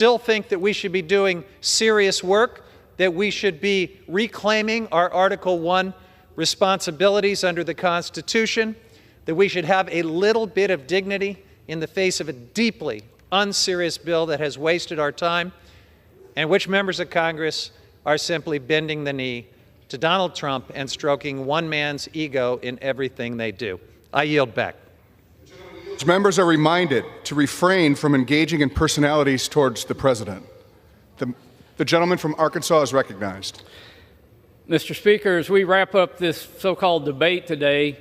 still think that we should be doing serious work, that we should be reclaiming our Article 1 responsibilities under the Constitution, that we should have a little bit of dignity in the face of a deeply unserious bill that has wasted our time, and which members of Congress are simply bending the knee to Donald Trump and stroking one man's ego in everything they do. I yield back. Members are reminded to refrain from engaging in personalities towards the President. The gentleman from Arkansas is recognized. Mr. Speaker, as we wrap up this so-called debate today,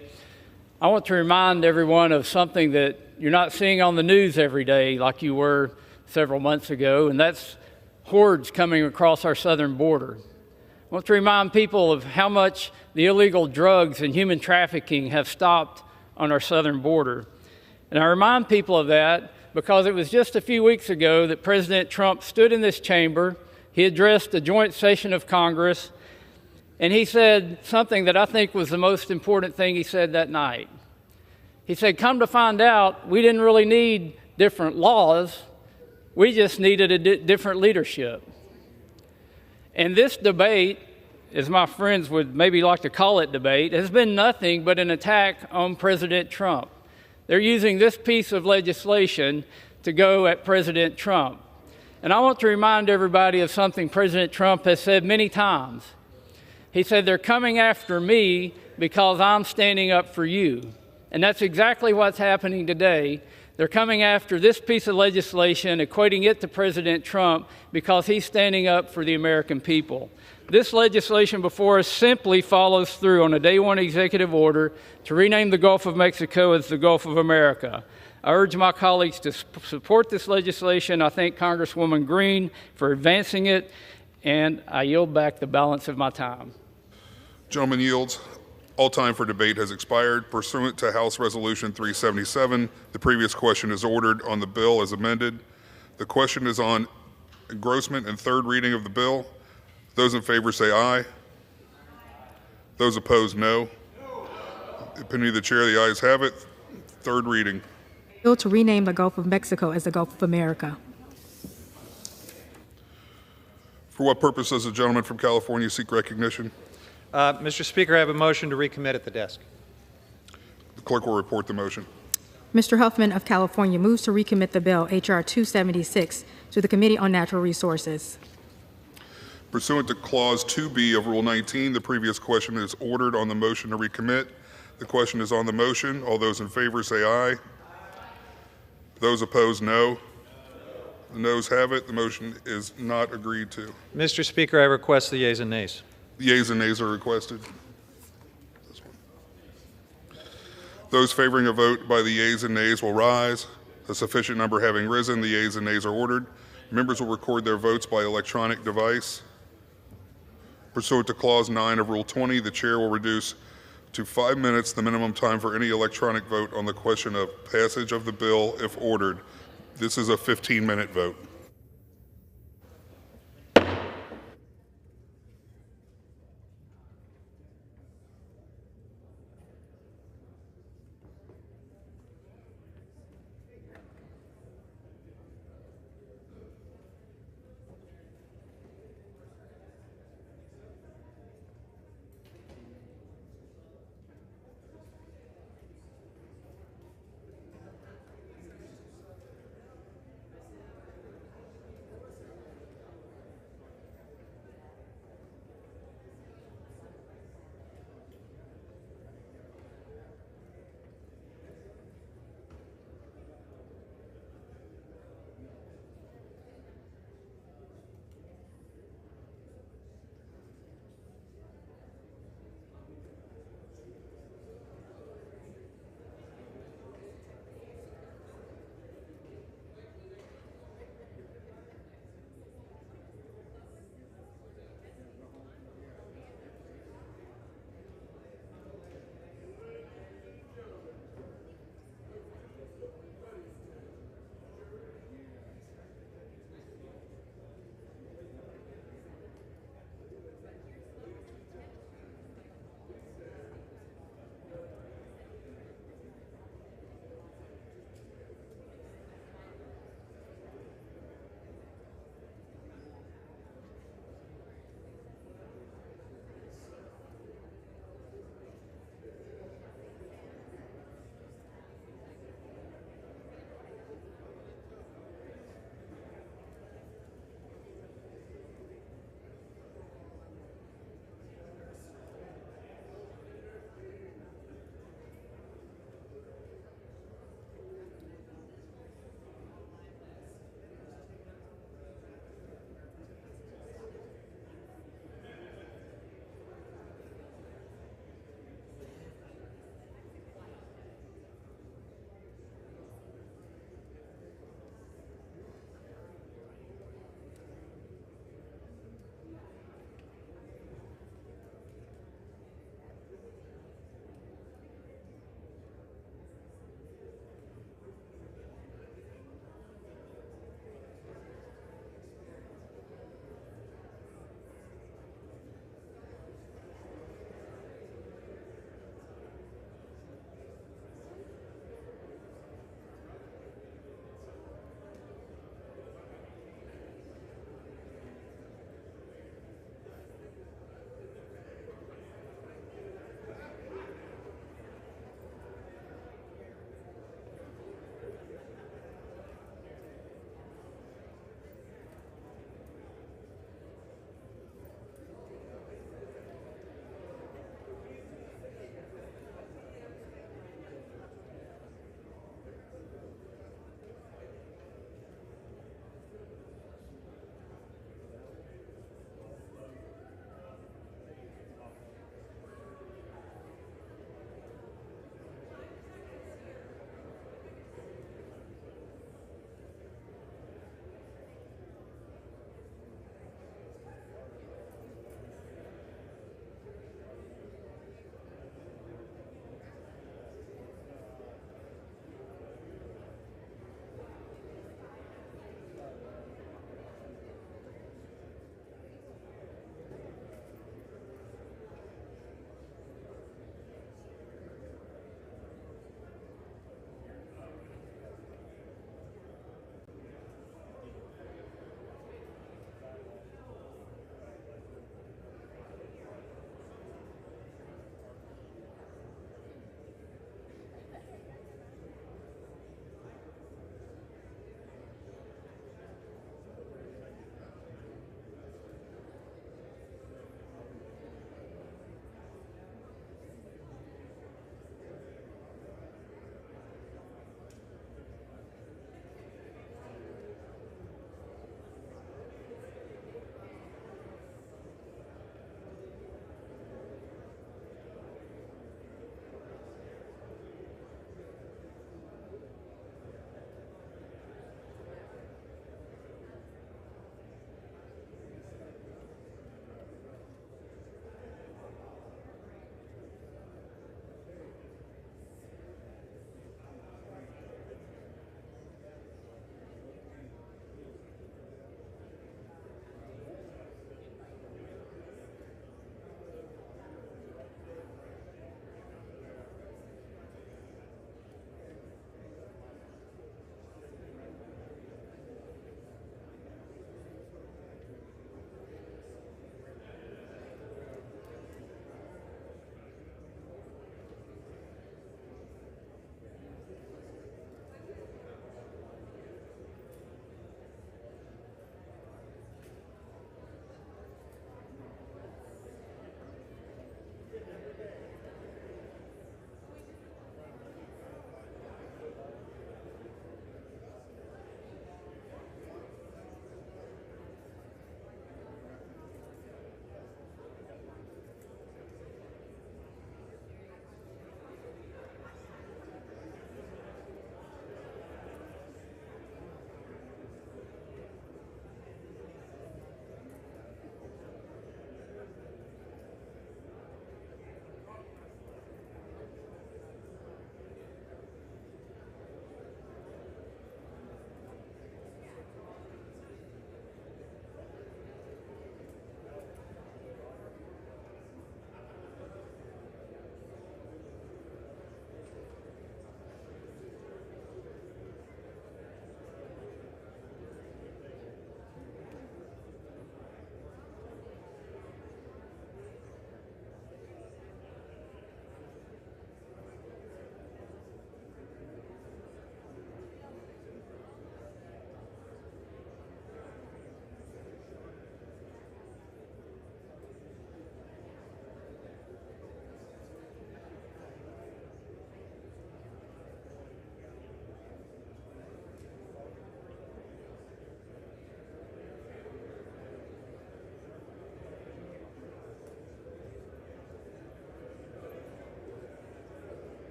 I want to remind everyone of something that you're not seeing on the news every day like you were several months ago, and that's hordes coming across our southern border. I want to remind people of how much the illegal drugs and human trafficking have stopped on our southern border. And I remind people of that because it was just a few weeks ago that President Trump stood in this chamber, he addressed a joint session of Congress, and he said something that I think was the most important thing he said that night. He said, come to find out, we didn't really need different laws, we just needed a different leadership. And this debate, as my friends would maybe like to call it debate, has been nothing but an attack on President Trump. They're using this piece of legislation to go at President Trump. And I want to remind everybody of something President Trump has said many times. He said, they're coming after me because I'm standing up for you. And that's exactly what's happening today. They're coming after this piece of legislation, equating it to President Trump because he's standing up for the American people. This legislation before us simply follows through on a day one executive order to rename the Gulf of Mexico as the Gulf of America. I urge my colleagues to support this legislation. I thank Congresswoman Green for advancing it, and I yield back the balance of my time. Gentleman yields. All time for debate has expired. Pursuant to House Resolution 377, the previous question is ordered on the bill as amended. The question is on engrossment and third reading of the bill. Those in favor say aye. Those opposed, no. Opinion of the chair, the ayes have it. Third reading. Bill to rename the Gulf of Mexico as the Gulf of America. For what purpose does the gentleman from California seek recognition? Mr. Speaker, I have a motion to recommit at the desk. The clerk will report the motion. Mr. Huffman of California moves to recommit the bill, H.R. 276, to the Committee on Natural Resources. Pursuant to Clause 2B of Rule 19, the previous question is ordered on the motion to recommit. The question is on the motion. All those in favor say aye. Those opposed, no. The noes have it. The motion is not agreed to. Mr. Speaker, I request the yeas and nays. The yeas and nays are requested. Those favoring a vote by the yeas and nays will rise. A sufficient number having risen, the yeas and nays are ordered. Members will record their votes by electronic device. Pursuant to Clause 9 of Rule 20, the chair will reduce to 5 minutes the minimum time for any electronic vote on the question of passage of the bill if ordered. This is a 15-minute vote.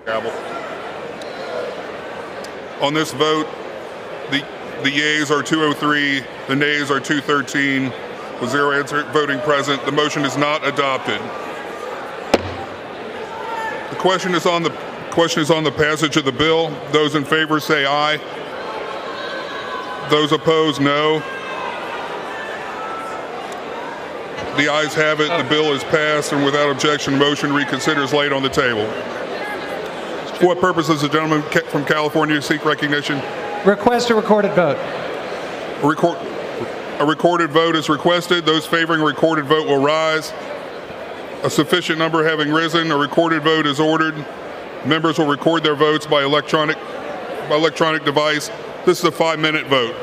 Gavel. On this vote, the yeas are 203, the nays are 213, with 0 voting present. The motion is not adopted. The question is on the passage of the bill. Those in favor say aye. Those opposed, no. The ayes have it. The bill is passed, and without objection, the motion reconsider is laid on the table. For what purpose does the gentleman from California seek recognition? Request a recorded vote. A recorded vote is requested. Those favoring a recorded vote will rise. A sufficient number having risen, a recorded vote is ordered. Members will record their votes by electronic device. This is a 5-minute vote.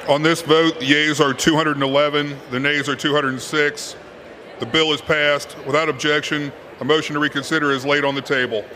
On this vote, the yeas are 211, the nays are 206. The bill is passed. Without objection, a motion to reconsider is laid on the table.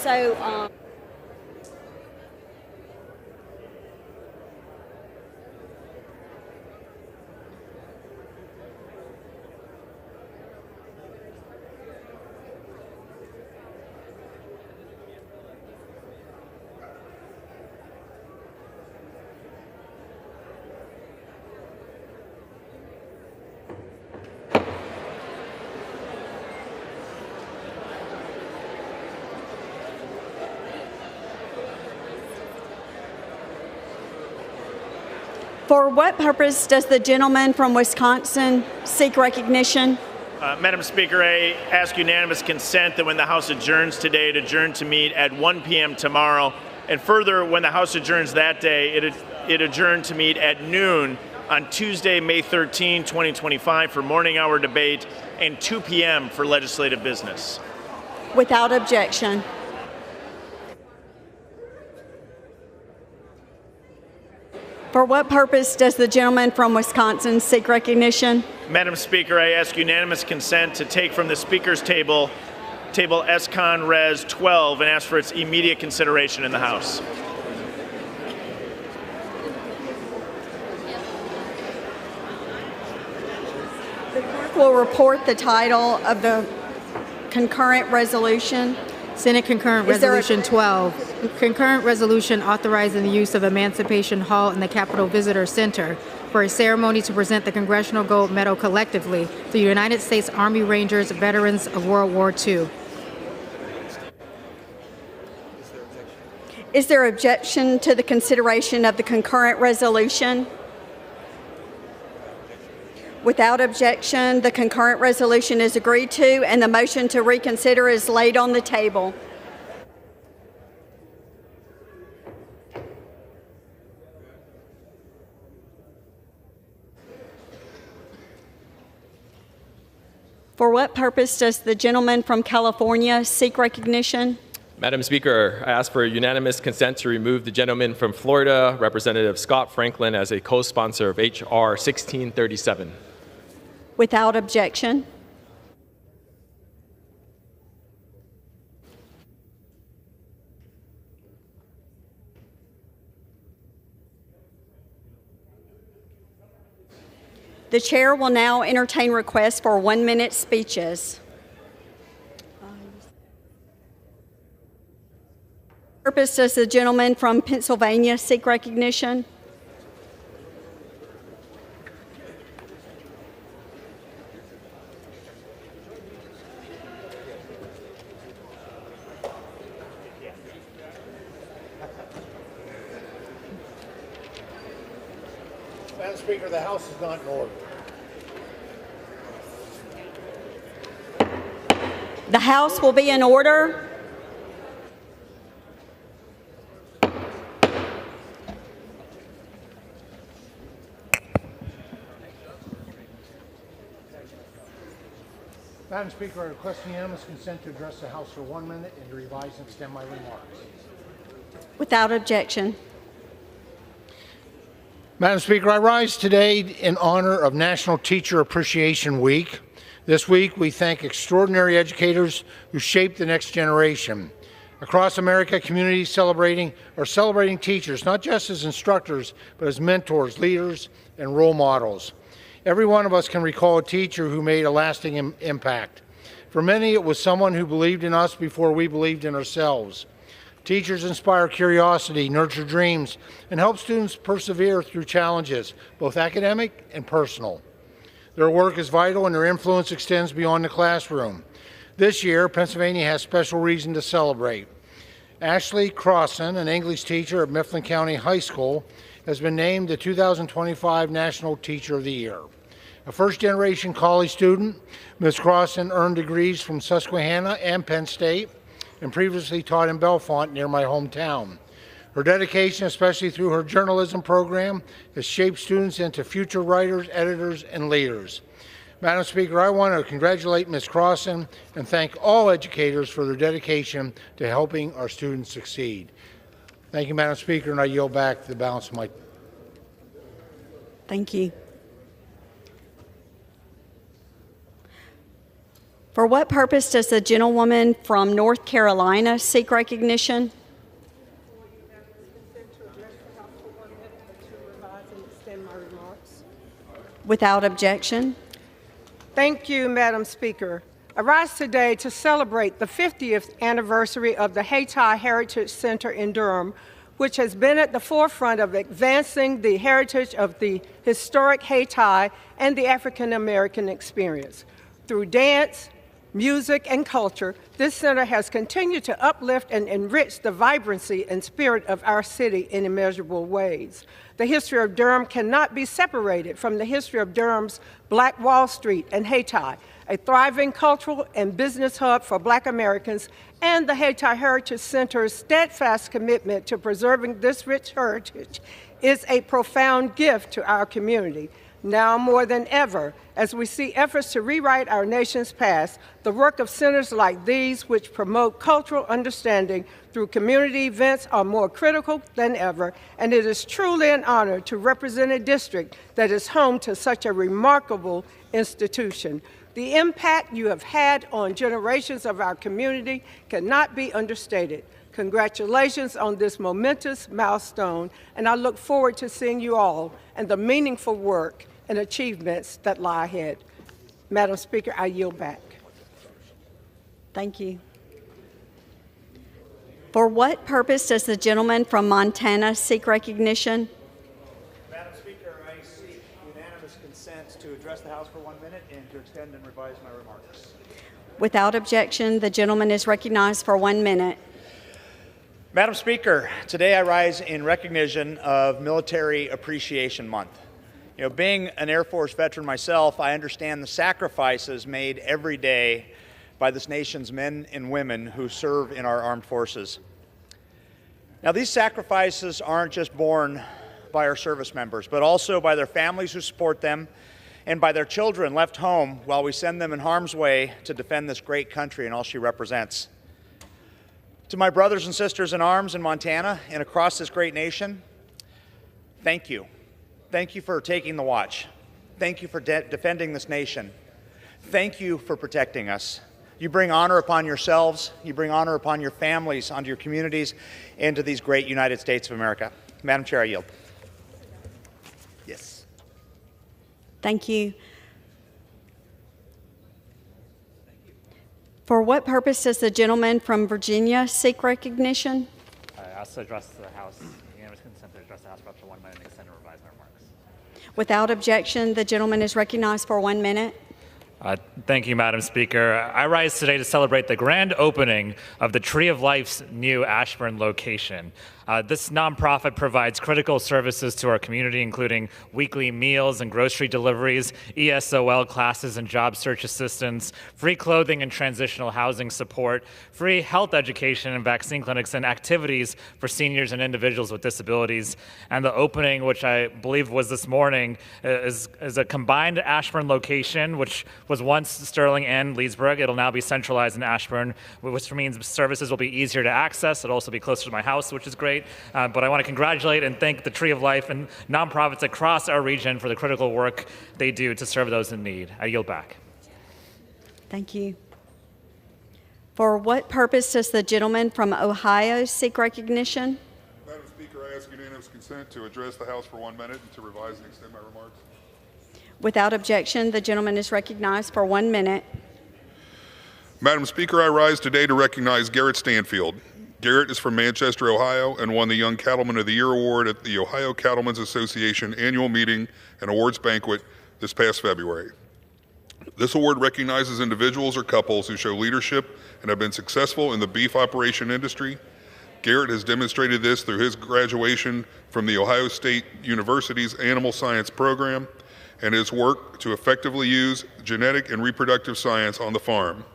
So, for what purpose does the gentleman from Wisconsin seek recognition? Madam Speaker, I ask unanimous consent that when the House adjourns today, it adjourn to meet at 1 p.m. tomorrow. And further, when the House adjourns that day, it adjourn to meet at noon on Tuesday, May 13, 2025 for morning hour debate and 2 p.m. for legislative business. Without objection. For what purpose does the gentleman from Wisconsin seek recognition? Madam Speaker, I ask unanimous consent to take from the Speaker's table, Table S-Con Res 12, and ask for its immediate consideration in the House. The clerk will report the title of the concurrent resolution. Senate Concurrent Resolution 12, concurrent resolution authorizing the use of Emancipation Hall and the Capitol Visitor Center for a ceremony to present the Congressional Gold Medal collectively to the United States Army Rangers, veterans of World War II. Is there objection to the consideration of the concurrent resolution? Without objection, the concurrent resolution is agreed to, and the motion to reconsider is laid on the table. For what purpose does the gentleman from California seek recognition? Madam Speaker, I ask for unanimous consent to remove the gentleman from Florida, Representative Scott Franklin, as a co-sponsor of H.R. 1637. Without objection. The chair will now entertain requests for 1-minute speeches. For what purpose does the gentleman from Pennsylvania seek recognition? Madam Speaker, the House is not in order. The House will be in order. Madam Speaker, I request unanimous consent to address the House for 1 minute and to revise and extend my remarks. Without objection. Madam Speaker, I rise today in honor of National Teacher Appreciation Week. This week, we thank extraordinary educators who shape the next generation. Across America, communities are celebrating teachers, not just as instructors, but as mentors, leaders, and role models. Every one of us can recall a teacher who made a lasting impact. For many, it was someone who believed in us before we believed in ourselves. Teachers inspire curiosity, nurture dreams, and help students persevere through challenges, both academic and personal. Their work is vital and their influence extends beyond the classroom. This year, Pennsylvania has special reason to celebrate. Ashley Crossan, an English teacher at Mifflin County High School, has been named the 2025 National Teacher of the Year. A first-generation college student, Ms. Crossan earned degrees from Susquehanna and Penn State and previously taught in Bellefonte near my hometown. Her dedication, especially through her journalism program, has shaped students into future writers, editors, and leaders. Madam Speaker, I want to congratulate Ms. Crossan and thank all educators for their dedication to helping our students succeed. Thank you, Madam Speaker, and I yield back the balance of my. Thank you. For what purpose does the gentlewoman from North Carolina seek recognition? Without objection. Thank you, Madam Speaker. I rise today to celebrate the 50th anniversary of the Hayti Heritage Center in Durham, which has been at the forefront of advancing the heritage of the historic Hayti and the African American experience. Through dance, music, and culture, this center has continued to uplift and enrich the vibrancy and spirit of our city in immeasurable ways. The history of Durham cannot be separated from the history of Durham's Black Wall Street and Hayti, a thriving cultural and business hub for Black Americans, and the Hayti Heritage Center's steadfast commitment to preserving this rich heritage is a profound gift to our community. Now more than ever, as we see efforts to rewrite our nation's past, the work of centers like these, which promote cultural understanding through community events, are more critical than ever, and it is truly an honor to represent a district that is home to such a remarkable institution. The impact you have had on generations of our community cannot be understated. Congratulations on this momentous milestone, and I look forward to seeing you all and the meaningful work and achievements that lie ahead. Madam Speaker, I yield back. Thank you. For what purpose does the gentleman from Montana seek recognition? Madam Speaker, I seek unanimous consent to address the House for 1 minute and to extend and revise my remarks. Without objection, the gentleman is recognized for 1 minute. Madam Speaker, today I rise in recognition of Military Appreciation Month. You know, being an Air Force veteran myself, I understand the sacrifices made every day by this nation's men and women who serve in our armed forces. Now, these sacrifices aren't just borne by our service members, but also by their families who support them and by their children left home while we send them in harm's way to defend this great country and all she represents. To my brothers and sisters in arms in Montana and across this great nation, thank you. Thank you for taking the watch. Thank you for defending this nation. Thank you for protecting us. You bring honor upon yourselves, you bring honor upon your families, onto your communities, and to these great United States of America. Madam Chair, I yield. Yes. Thank you. For what purpose does the gentleman from Virginia seek recognition? I also address the House, unanimous consent to address the House for up to 1 minute and extend and revise my remarks. Without objection, the gentleman is recognized for 1 minute. Thank you, Madam Speaker. I rise today to celebrate the grand opening of the Tree of Life's new Ashburn location. This nonprofit provides critical services to our community, including weekly meals and grocery deliveries, ESOL classes and job search assistance, free clothing and transitional housing support, free health education and vaccine clinics, and activities for seniors and individuals with disabilities. And the opening, which I believe was this morning, is a combined Ashburn location, which was once Sterling and Leesburg. It'll now be centralized in Ashburn, which means services will be easier to access. It'll also be closer to my house, which is great. But I want to congratulate and thank the Tree of Life and nonprofits across our region for the critical work they do to serve those in need. I yield back. Thank you. For what purpose does the gentleman from Ohio seek recognition? Madam Speaker, I ask unanimous consent to address the House for 1 minute and to revise and extend my remarks. Without objection, the gentleman is recognized for 1 minute. Madam Speaker, I rise today to recognize Garrett Stanfield. Garrett is from Manchester, Ohio, and won the Young Cattleman of the Year award at the Ohio Cattlemen's Association annual meeting and awards banquet this past February. This award recognizes individuals or couples who show leadership and have been successful in the beef operation industry. Garrett has demonstrated this through his graduation from the Ohio State University's Animal Science program and his work to effectively use genetic and reproductive science on the farm.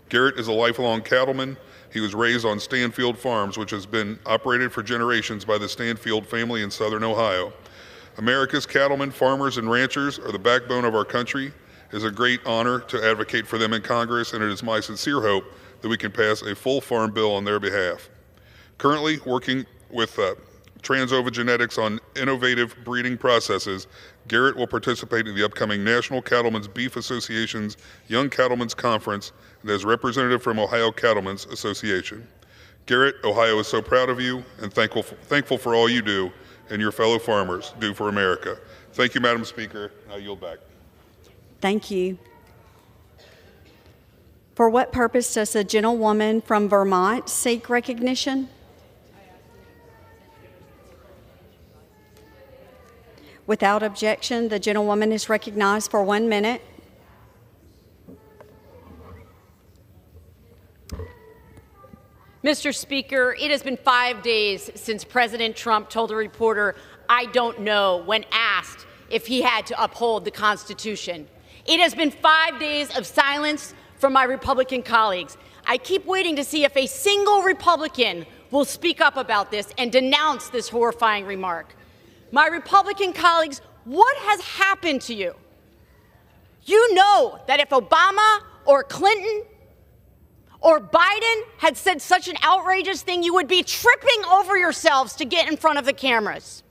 Garrett is a lifelong cattleman. He was raised on Stanfield Farms, which has been operated for generations by the Stanfield family in southern Ohio. America's cattlemen, farmers, and ranchers are the backbone of our country. It is a great honor to advocate for them in Congress, and it is my sincere hope that we can pass a full farm bill on their behalf. Currently working with Transova Genetics on innovative breeding processes, Garrett will participate in the upcoming National Cattlemen's Beef Association's Young Cattlemen's Conference and as representative from Ohio Cattlemen's Association. Garrett, Ohio is so proud of you and thankful for all you do and your fellow farmers do for America. Thank you, Madam Speaker. I yield back. Thank you. For what purpose does the gentlewoman from Vermont seek recognition? Without objection, the gentlewoman is recognized for 1 minute. Mr. Speaker, it has been 5 days since President Trump told a reporter, "I don't know," when asked if he had to uphold the Constitution. It has been 5 days of silence from my Republican colleagues. I keep waiting to see if a single Republican will speak up about this and denounce this horrifying remark. My Republican colleagues, what has happened to you? You know that if Obama or Clinton or Biden had said such an outrageous thing, you would be tripping over yourselves to get in front of the cameras.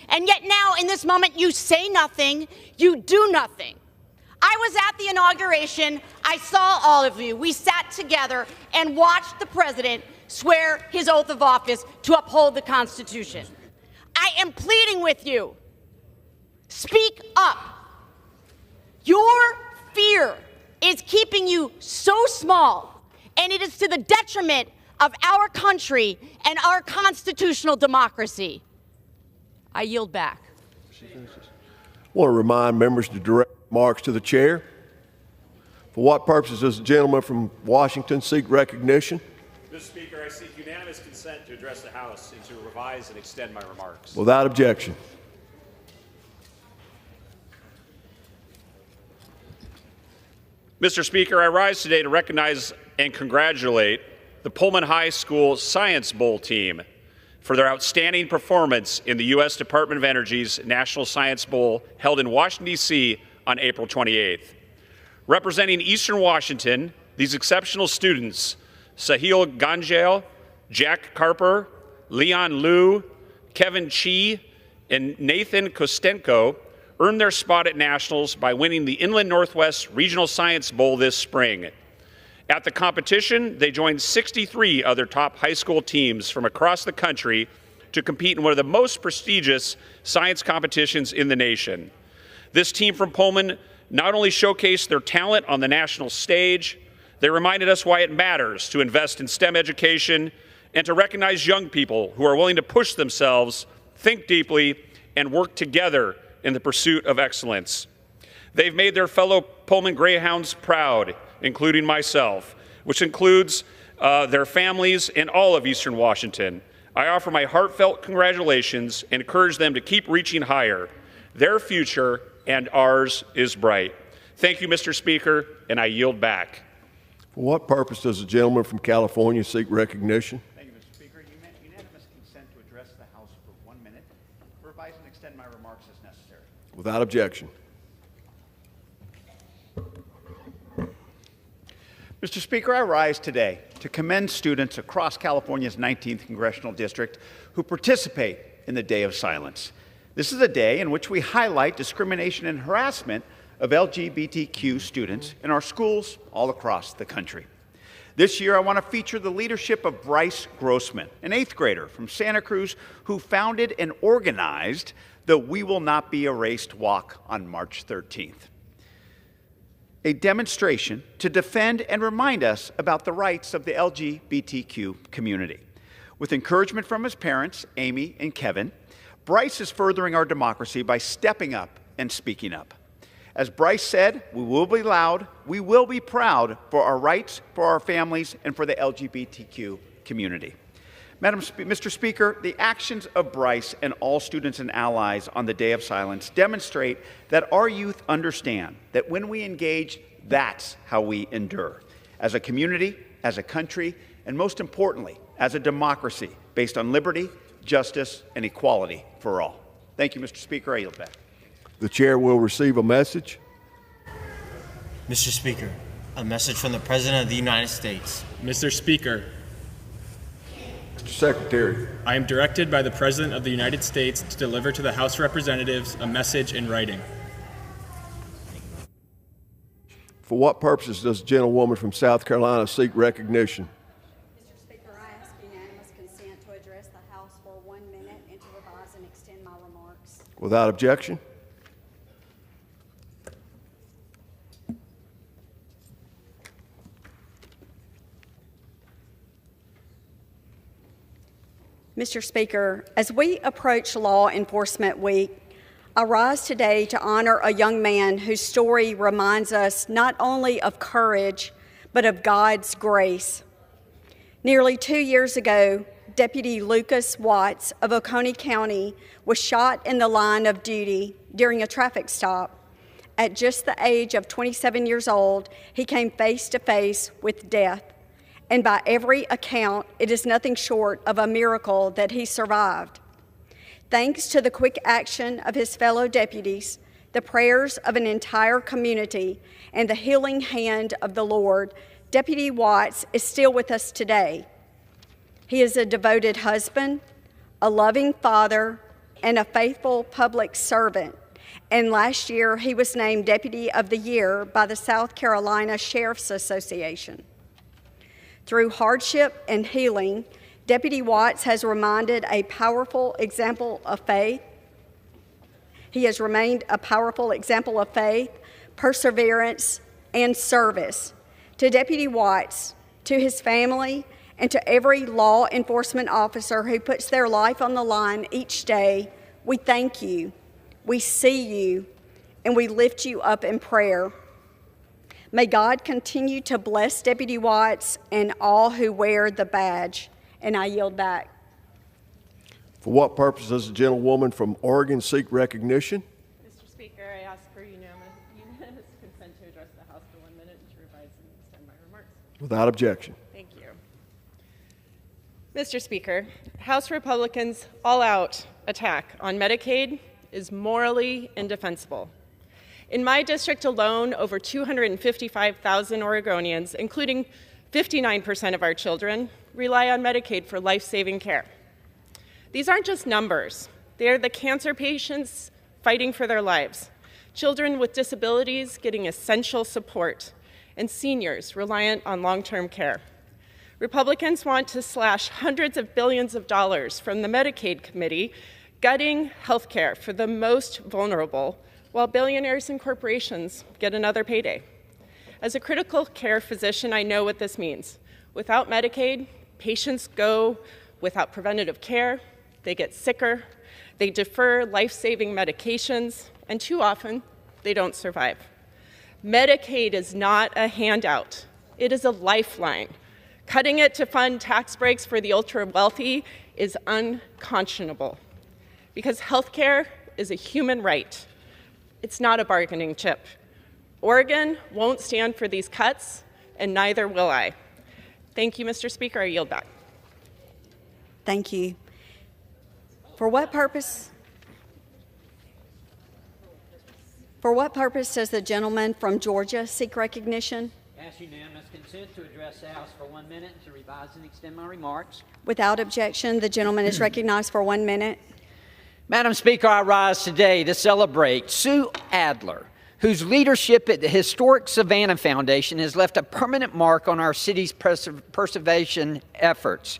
And yet now, in this moment, you say nothing, you do nothing. I was at the inauguration. I saw all of you. We sat together and watched the president swear his oath of office to uphold the Constitution. I am pleading with you. Speak up. Your fear is keeping you so small, and it is to the detriment of our country and our constitutional democracy. I yield back. I want to remind members to direct remarks to the chair. For what purposes does the gentleman from Washington seek recognition? Mr. Speaker, I seek unanimous consent to address the House and to revise and extend my remarks. Without objection. Mr. Speaker, I rise today to recognize and congratulate the Pullman High School Science Bowl team for their outstanding performance in the U.S. Department of Energy's National Science Bowl held in Washington, D.C. on April 28th. Representing Eastern Washington, these exceptional students, Sahil Ganjal, Jack Carper, Leon Liu, Kevin Chi, and Nathan Kostenko, earned their spot at Nationals by winning the Inland Northwest Regional Science Bowl this spring. At the competition, they joined 63 other top high school teams from across the country to compete in one of the most prestigious science competitions in the nation. This team from Pullman not only showcased their talent on the national stage, they reminded us why it matters to invest in STEM education and to recognize young people who are willing to push themselves, think deeply, and work together in the pursuit of excellence. They've made their fellow Pullman Greyhounds proud, including myself, which includes their families and all of Eastern Washington. I offer my heartfelt congratulations and encourage them to keep reaching higher. Their future and ours is bright. Thank you, Mr. Speaker, and I yield back. For what purpose does the gentleman from California seek recognition? Thank you, Mr. Speaker. Unanimous consent to address the House for 1 minute. Revise and extend my remarks as necessary. Without objection. Mr. Speaker, I rise today to commend students across California's 19th Congressional District who participate in the Day of Silence. This is a day in which we highlight discrimination and harassment of LGBTQ students in our schools all across the country. This year, I want to feature the leadership of Bryce Grossman, an 8th grader from Santa Cruz who founded and organized the We Will Not Be Erased Walk on March 13th. A demonstration to defend and remind us about the rights of the LGBTQ community. With encouragement from his parents, Amy and Kevin, Bryce is furthering our democracy by stepping up and speaking up. As Bryce said, we will be loud, we will be proud for our rights, for our families, and for the LGBTQ community. Mr. Speaker, the actions of Bryce and all students and allies on the Day of Silence demonstrate that our youth understand that when we engage, that's how we endure. As a community, as a country, and most importantly, as a democracy based on liberty, justice, and equality for all. Thank you, Mr. Speaker. I yield back. The chair will receive a message. Mr. Speaker, a message from the President of the United States. Mr. Speaker, Mr. Secretary, I am directed by the President of the United States to deliver to the House of Representatives a message in writing. For what purposes does the gentlewoman from South Carolina seek recognition? Mr. Speaker, I ask unanimous consent to address the House for 1 minute and to revise and extend my remarks. Without objection. Mr. Speaker, as we approach Law Enforcement Week, I rise today to honor a young man whose story reminds us not only of courage, but of God's grace. Nearly 2 years ago, Deputy Lucas Watts of Oconee County was shot in the line of duty during a traffic stop. At just the age of 27 years old, he came face to face with death. And by every account, it is nothing short of a miracle that he survived. Thanks to the quick action of his fellow deputies, the prayers of an entire community, and the healing hand of the Lord, Deputy Watts is still with us today. He is a devoted husband, a loving father, and a faithful public servant. And last year, he was named Deputy of the Year by the South Carolina Sheriff's Association. Through hardship and healing, Deputy Watts has remained a powerful example of faith. He has remained a powerful example of faith, perseverance, and service. To Deputy Watts, to his family, and to every law enforcement officer who puts their life on the line each day, we thank you, we see you, and we lift you up in prayer. May God continue to bless Deputy Watts and all who wear the badge. And I yield back. For what purpose does the gentlewoman from Oregon seek recognition? Mr. Speaker, I ask for unanimous consent to address the House for 1 minute and to revise and extend my remarks. Without objection. Thank you. Mr. Speaker, House Republicans' all-out attack on Medicaid is morally indefensible. In my district alone, over 255,000 Oregonians, including 59% of our children, rely on Medicaid for life-saving care. These aren't just numbers. They are the cancer patients fighting for their lives, children with disabilities getting essential support, and seniors reliant on long-term care. Republicans want to slash hundreds of billions of dollars from the Medicaid committee, gutting health care for the most vulnerable, while billionaires and corporations get another payday. As a critical care physician, I know what this means. Without Medicaid, patients go without preventative care, they get sicker, they defer life-saving medications, and too often, they don't survive. Medicaid is not a handout. It is a lifeline. Cutting it to fund tax breaks for the ultra-wealthy is unconscionable, because health care is a human right. It's not a bargaining chip. Oregon won't stand for these cuts, and neither will I. Thank you, Mr. Speaker. I yield back. Thank you. For what purpose? For what purpose does the gentleman from Georgia seek recognition? Ask unanimous consent to address the House for 1 minute and to revise and extend my remarks. Without objection, the gentleman is recognized for 1 minute. Madam Speaker, I rise today to celebrate Sue Adler, whose leadership at the historic Savannah Foundation has left a permanent mark on our city's preservation efforts.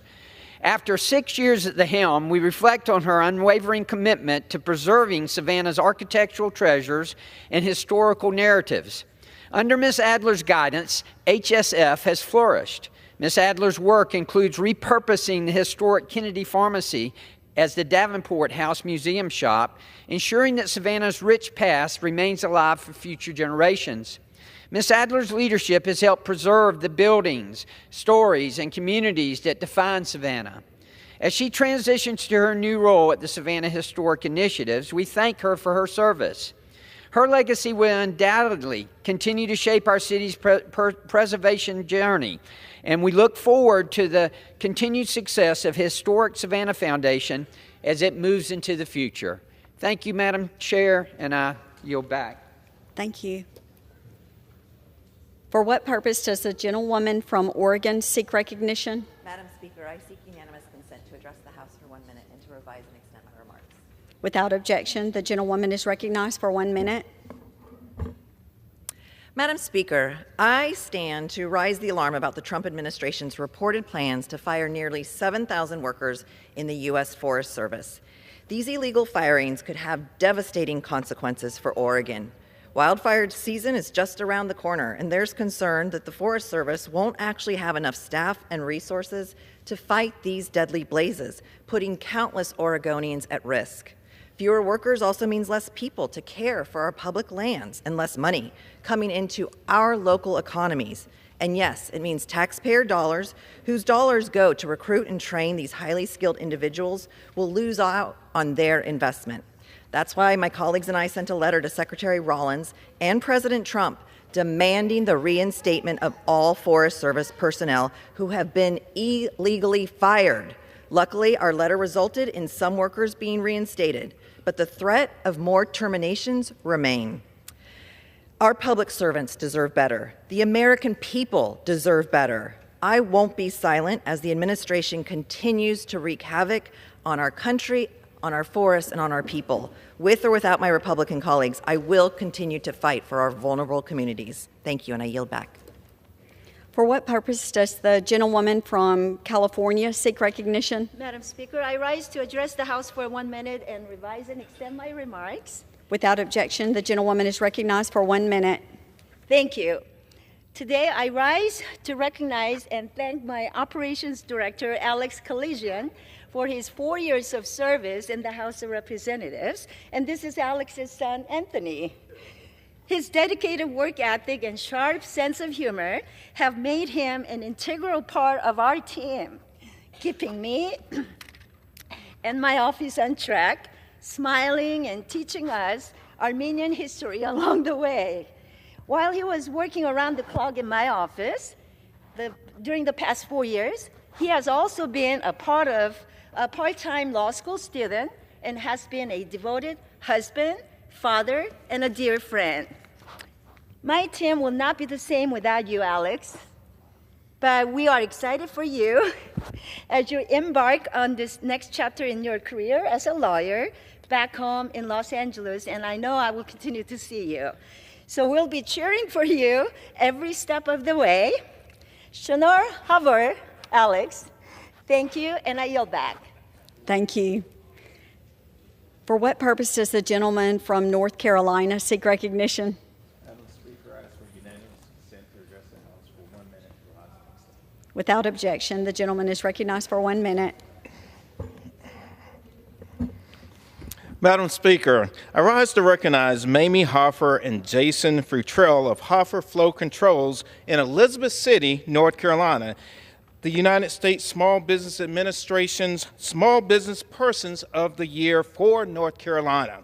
After 6 years at the helm, we reflect on her unwavering commitment to preserving Savannah's architectural treasures and historical narratives. Under Ms. Adler's guidance, HSF has flourished. Ms. Adler's work includes repurposing the historic Kennedy Pharmacy as the Davenport House Museum Shop, ensuring that Savannah's rich past remains alive for future generations. Ms. Adler's leadership has helped preserve the buildings, stories, and communities that define Savannah. As she transitions to her new role at the Savannah Historic Initiatives, we thank her for her service. Her legacy will undoubtedly continue to shape our city's preservation journey, and we look forward to the continued success of Historic Savannah Foundation as it moves into the future. Thank you, Madam Chair, and I yield back. Thank you. For what purpose does the gentlewoman from Oregon seek recognition? Madam Speaker, I seek unanimous consent to address the House for 1 minute and to revise and extend my remarks. Without objection, the gentlewoman is recognized for 1 minute. Madam Speaker, I stand to raise the alarm about the Trump administration's reported plans to fire nearly 7,000 workers in the U.S. Forest Service. These illegal firings could have devastating consequences for Oregon. Wildfire season is just around the corner, and there's concern that the Forest Service won't actually have enough staff and resources to fight these deadly blazes, putting countless Oregonians at risk. Fewer workers also means less people to care for our public lands and less money coming into our local economies. And yes, it means taxpayer dollars, whose dollars go to recruit and train these highly skilled individuals, will lose out on their investment. That's why my colleagues and I sent a letter to Secretary Rollins and President Trump demanding the reinstatement of all Forest Service personnel who have been illegally fired. Luckily, our letter resulted in some workers being reinstated, but the threat of more terminations remain. Our public servants deserve better. The American people deserve better. I won't be silent as the administration continues to wreak havoc on our country, on our forests, and on our people. With or without my Republican colleagues, I will continue to fight for our vulnerable communities. Thank you, and I yield back. For what purpose does the gentlewoman from California seek recognition? Madam Speaker, I rise to address the House for 1 minute and revise and extend my remarks. Without objection, the gentlewoman is recognized for 1 minute. Thank you. Today, I rise to recognize and thank my Operations Director, Alex Collision, for his 4 years of service in the House of Representatives. And this is Alex's son, Anthony. His dedicated work ethic and sharp sense of humor have made him an integral part of our team, keeping me and my office on track, smiling and teaching us Armenian history along the way. While he was working around the clock in my office during the past 4 years, he has also been a part-time law school student and has been a devoted husband, father, and a dear friend. My team will not be the same without you, Alex, but we are excited for you as you embark on this next chapter in your career as a lawyer back home in Los Angeles, and I know I will continue to see you. So we'll be cheering for you every step of the way. Shanor Havar, Alex, thank you, and I yield back. Thank you. For what purpose does the gentleman from North Carolina seek recognition? Madam Speaker, I ask for unanimous consent to address the House for 1 minute. Without objection, the gentleman is recognized for 1 minute. Madam Speaker, I rise to recognize Mamie Hoffer and Jason Futrell of Hoffer Flow Controls in Elizabeth City, North Carolina, the United States Small Business Administration's Small Business Persons of the Year for North Carolina.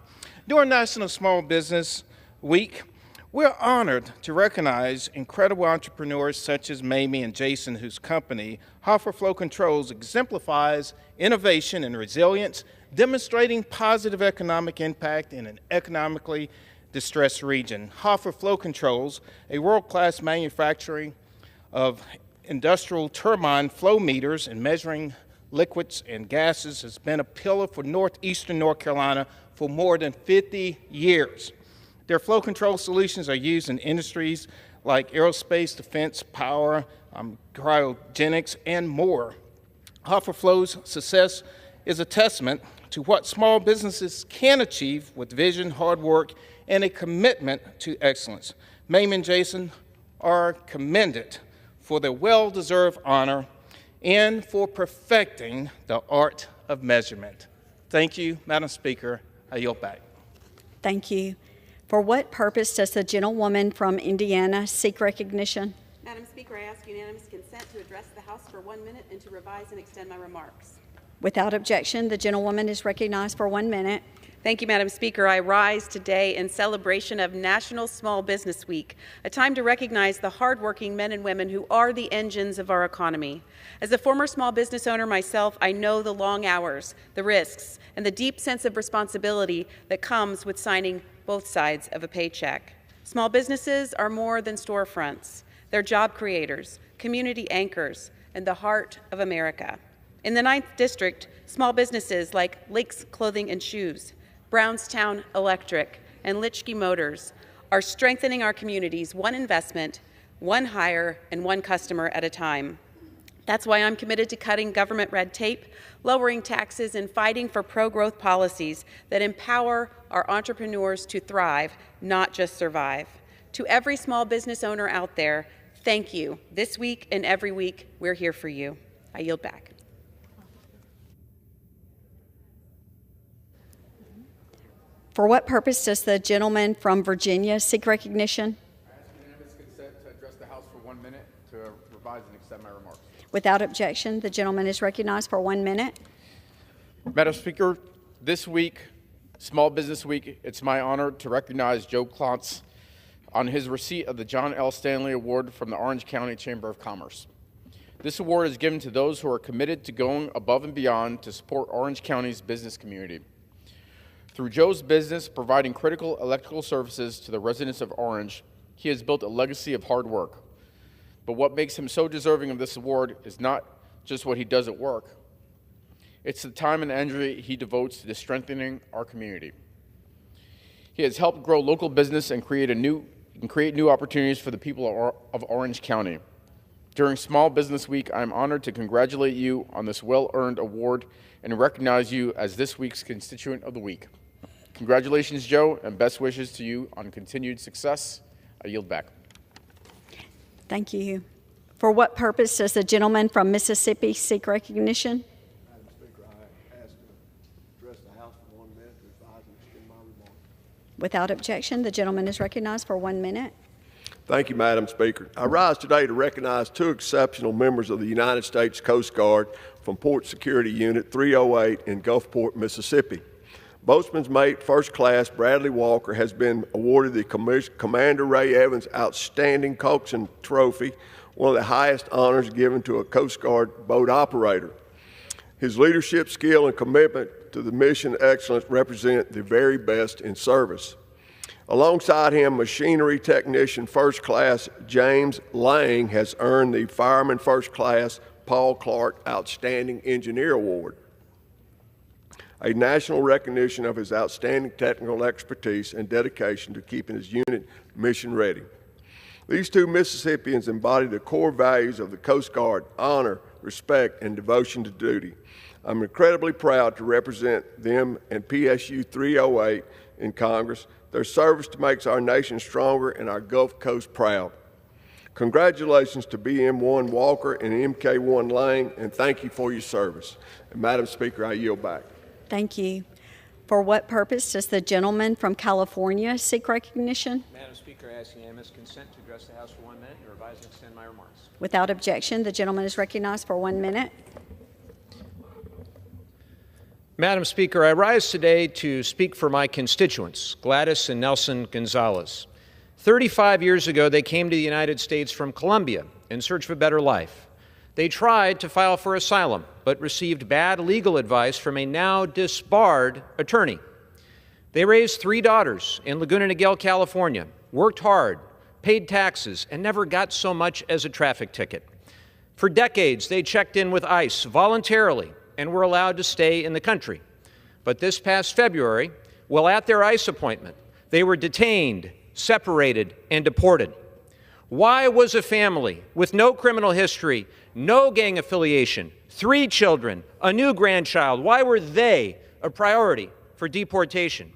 During National Small Business Week, we're honored to recognize incredible entrepreneurs such as Mamie and Jason, whose company, Hoffer Flow Controls, exemplifies innovation and resilience, demonstrating positive economic impact in an economically distressed region. Hoffer Flow Controls, a world-class manufacturing of industrial turbine flow meters and measuring liquids and gases, has been a pillar for northeastern North Carolina for more than 50 years. Their flow control solutions are used in industries like aerospace, defense, power, cryogenics, and more. Hoffer Flow's success is a testament to what small businesses can achieve with vision, hard work, and a commitment to excellence. Mamie and Jason are commended for their well-deserved honor and for perfecting the art of measurement. Thank you, Madam Speaker. I yield back. Thank you. For what purpose does the gentlewoman from Indiana seek recognition? Madam Speaker, I ask unanimous consent to address the House for 1 minute and to revise and extend my remarks. Without objection, the gentlewoman is recognized for 1 minute. Thank you, Madam Speaker. I rise today in celebration of National Small Business Week, a time to recognize the hardworking men and women who are the engines of our economy. As a former small business owner myself, I know the long hours, the risks, and the deep sense of responsibility that comes with signing both sides of a paycheck. Small businesses are more than storefronts. They're job creators, community anchors, and the heart of America. In the 9th District, small businesses like Lake's Clothing and Shoes, Brownstown Electric, and Litchke Motors are strengthening our communities one investment, one hire, and one customer at a time. That's why I'm committed to cutting government red tape, lowering taxes, and fighting for pro-growth policies that empower our entrepreneurs to thrive, not just survive. To every small business owner out there, thank you. This week and every week, we're here for you. I yield back. For what purpose does the gentleman from Virginia seek recognition? I ask unanimous consent to address the House for 1 minute to revise and extend my remarks. Without objection, the gentleman is recognized for 1 minute. Madam Speaker, this week, Small Business Week, it's my honor to recognize Joe Klontz on his receipt of the John L. Stanley Award from the Orange County Chamber of Commerce. This award is given to those who are committed to going above and beyond to support Orange County's business community. Through Joe's business providing critical electrical services to the residents of Orange, he has built a legacy of hard work. But what makes him so deserving of this award is not just what he does at work. It's the time and energy he devotes to strengthening our community. He has helped grow local business and create new opportunities for the people of Orange County. During Small Business Week, I am honored to congratulate you on this well-earned award and recognize you as this week's Constituent of the Week. Congratulations, Joe, and best wishes to you on continued success. I yield back. Thank you. For what purpose does the gentleman from Mississippi seek recognition? Madam Speaker, I ask to address the House for 1 minute to revise and extend my remarks. Without objection, the gentleman is recognized for 1 minute. Thank you, Madam Speaker. I rise today to recognize two exceptional members of the United States Coast Guard from Port Security Unit 308 in Gulfport, Mississippi. Boatswain's Mate First Class Bradley Walker has been awarded the Commander Ray Evans Outstanding Coxswain Trophy, one of the highest honors given to a Coast Guard boat operator. His leadership, skill, and commitment to the mission excellence represent the very best in service. Alongside him, Machinery Technician First Class James Lang has earned the Fireman First Class Paul Clark Outstanding Engineer Award, a national recognition of his outstanding technical expertise and dedication to keeping his unit mission ready. These two Mississippians embody the core values of the Coast Guard: honor, respect, and devotion to duty. I'm incredibly proud to represent them and PSU 308 in Congress. Their service makes our nation stronger and our Gulf Coast proud. Congratulations to BM1 Walker and MK1 Lang, and thank you for your service. And Madam Speaker, I yield back. Thank you. For what purpose does the gentleman from California seek recognition? Madam Speaker, I ask unanimous consent to address the House for 1 minute and revise and extend my remarks. Without objection, the gentleman is recognized for 1 minute. Madam Speaker, I rise today to speak for my constituents, Gladys and Nelson Gonzalez. 35 years ago, they came to the United States from Colombia in search of a better life. They tried to file for asylum, but received bad legal advice from a now disbarred attorney. They raised 3 daughters in Laguna Niguel, California, worked hard, paid taxes, and never got so much as a traffic ticket. For decades, they checked in with ICE voluntarily and were allowed to stay in the country. But this past February, while at their ICE appointment, they were detained, separated, and deported. Why was a family with no criminal history, no gang affiliation, 3 children, a new grandchild, why were they a priority for deportation?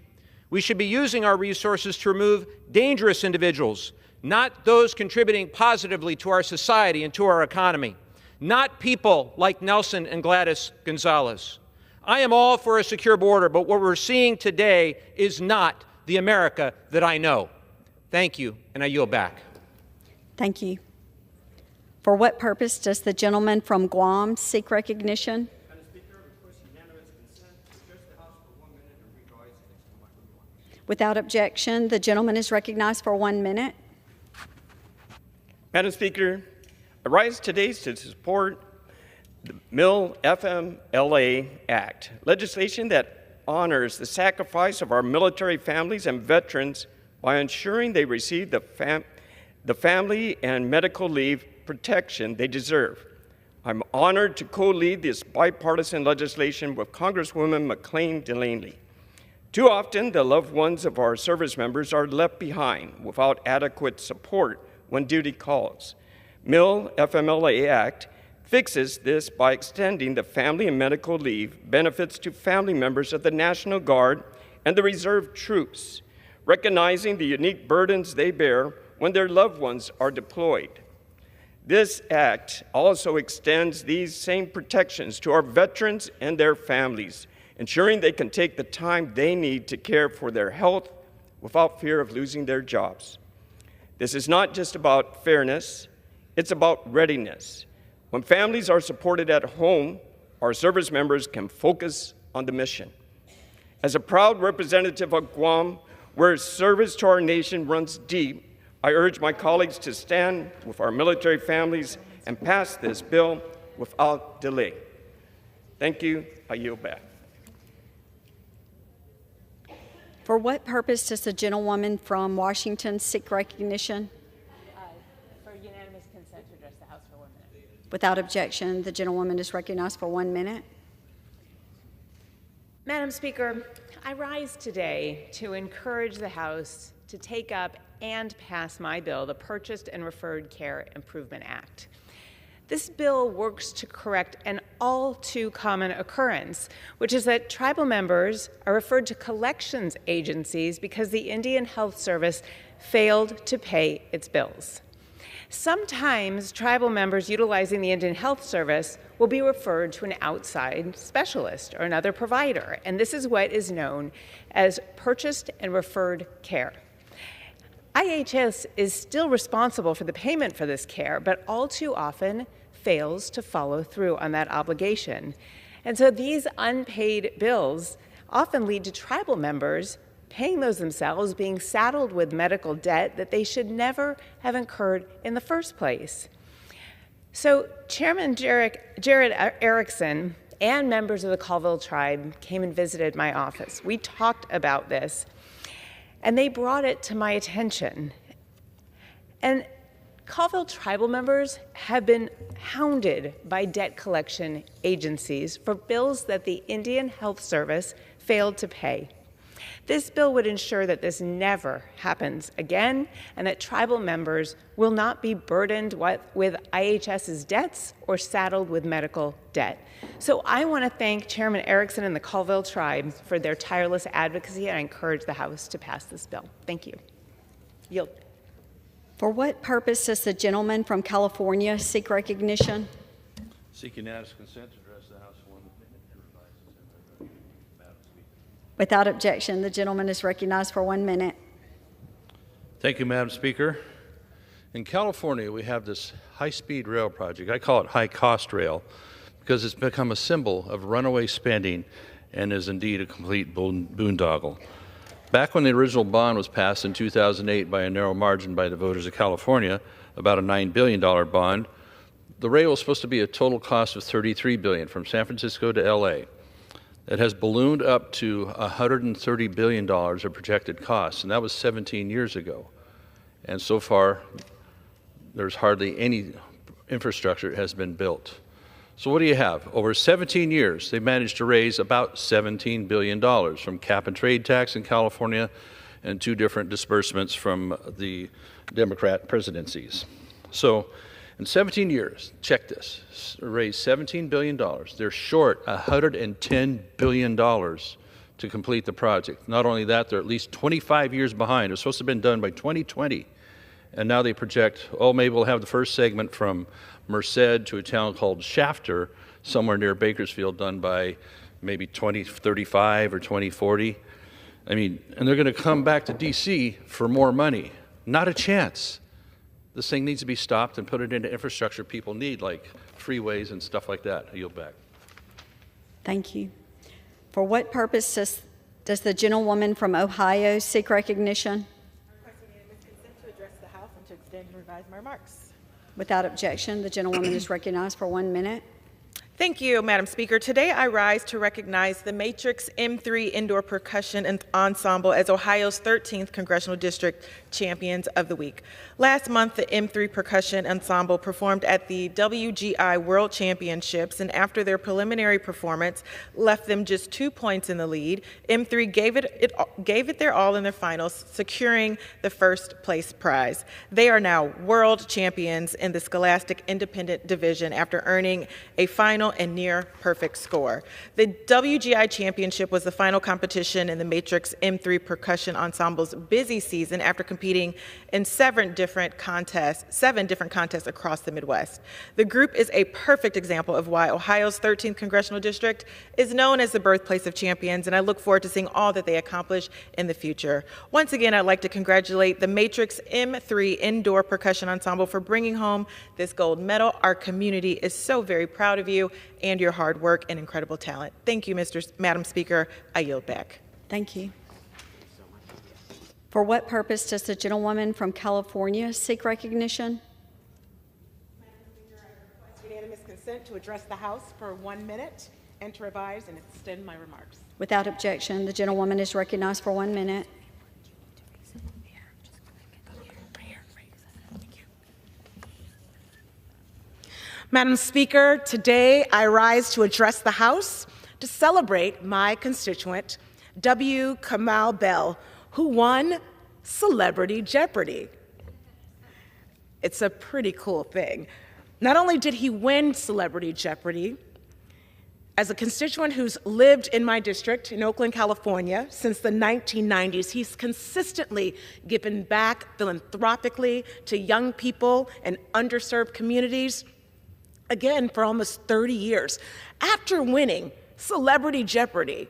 We should be using our resources to remove dangerous individuals, not those contributing positively to our society and to our economy, not people like Nelson and Gladys Gonzalez. I am all for a secure border, but what we're seeing today is not the America that I know. Thank you, and I yield back. Thank you. For what purpose does the gentleman from Guam seek recognition? Without objection, the gentleman is recognized for 1 minute. Madam Speaker, I rise today to support the MIL-FMLA Act, legislation that honors the sacrifice of our military families and veterans by ensuring they receive the family and medical leave protection they deserve. I'm honored to co-lead this bipartisan legislation with Congresswoman McClain Delaney. Too often, the loved ones of our service members are left behind without adequate support when duty calls. MIL-FMLA Act fixes this by extending the family and medical leave benefits to family members of the National Guard and the reserve troops, recognizing the unique burdens they bear when their loved ones are deployed. This act also extends these same protections to our veterans and their families, ensuring they can take the time they need to care for their health without fear of losing their jobs. This is not just about fairness, it's about readiness. When families are supported at home, our service members can focus on the mission. As a proud representative of Guam, where service to our nation runs deep, I urge my colleagues to stand with our military families and pass this bill without delay. Thank you. I yield back. For what purpose does the gentlewoman from Washington seek recognition? For unanimous consent to address the House for 1 minute. Without objection, the gentlewoman is recognized for 1 minute. Madam Speaker, I rise today to encourage the House to take up and pass my bill, the Purchased and Referred Care Improvement Act. This bill works to correct an all too common occurrence, which is that tribal members are referred to collections agencies because the Indian Health Service failed to pay its bills. Sometimes tribal members utilizing the Indian Health Service will be referred to an outside specialist or another provider, and this is what is known as purchased and referred care. IHS is still responsible for the payment for this care, but all too often fails to follow through on that obligation. And so these unpaid bills often lead to tribal members paying those themselves, being saddled with medical debt that they should never have incurred in the first place. So Chairman Jared Erickson and members of the Colville tribe came and visited my office. We talked about this, and they brought it to my attention. And Colville tribal members have been hounded by debt collection agencies for bills that the Indian Health Service failed to pay. This bill would ensure that this never happens again and that tribal members will not be burdened with IHS's debts or saddled with medical debt. So I want to thank Chairman Erickson and the Colville tribe for their tireless advocacy, and I encourage the House to pass this bill. Thank you. Yield. For what purpose does the gentleman from California seek recognition? Seek unanimous consent to address the House for 1 minute. Without objection, the gentleman is recognized for 1 minute. Thank you, Madam Speaker. In California, we have this high-speed rail project. I call it high-cost rail because it's become a symbol of runaway spending and is indeed a complete boondoggle. Back when the original bond was passed in 2008 by a narrow margin by the voters of California, about a $9 billion bond, the rail was supposed to be a total cost of $33 billion from San Francisco to L.A. It has ballooned up to $130 billion of projected costs, and that was 17 years ago. And so far, there's hardly any infrastructure that has been built. So what do you have? Over 17 years, they've managed to raise about $17 billion from cap and trade tax in California and 2 different disbursements from the Democrat presidencies. So in 17 years, check this, raised $17 billion. They're short $110 billion to complete the project. Not only that, they're at least 25 years behind. It was supposed to have been done by 2020. And now they project, oh, maybe we'll have the first segment from Merced to a town called Shafter, somewhere near Bakersfield, done by maybe 2035 or 2040. I mean, and they're going to come back to D.C. for more money. Not a chance. This thing needs to be stopped and put it into infrastructure people need, like freeways and stuff like that. I yield back. Thank you. For what purpose does the gentlewoman from Ohio seek recognition? Requesting unanimous consent to address the House and to extend and revise my remarks. Without objection, the gentlewoman is recognized for 1 minute. Thank you, Madam Speaker. Today I rise to recognize the Matrix M3 Indoor Percussion Ensemble as Ohio's 13th Congressional District Champions of the Week. Last month, the M3 Percussion Ensemble performed at the WGI World Championships, and after their preliminary performance left them just 2 points in the lead, M3 gave it their all in their finals, securing the first place prize. They are now world champions in the Scholastic Independent Division after earning a final and near perfect score. The WGI Championship was the final competition in the Matrix M3 Percussion Ensemble's busy season after competing in 7 different contests across the Midwest. The group is a perfect example of why Ohio's 13th Congressional District is known as the birthplace of champions, and I look forward to seeing all that they accomplish in the future. Once again, I'd like to congratulate the Matrix M3 Indoor Percussion Ensemble for bringing home this gold medal. Our community is so very proud of you and your hard work and incredible talent. Thank you, Madam Speaker. I yield back. Thank you. For what purpose does the gentlewoman from California seek recognition? Madam Speaker, I request unanimous consent to address the House for 1 minute and to revise and extend my remarks. Without objection, the gentlewoman is recognized for 1 minute. Madam Speaker, today I rise to address the House to celebrate my constituent, W. Kamau Bell, who won Celebrity Jeopardy. It's a pretty cool thing. Not only did he win Celebrity Jeopardy, as a constituent who's lived in my district in Oakland, California since the 1990s, he's consistently given back philanthropically to young people and underserved communities, again, for almost 30 years. After winning Celebrity Jeopardy,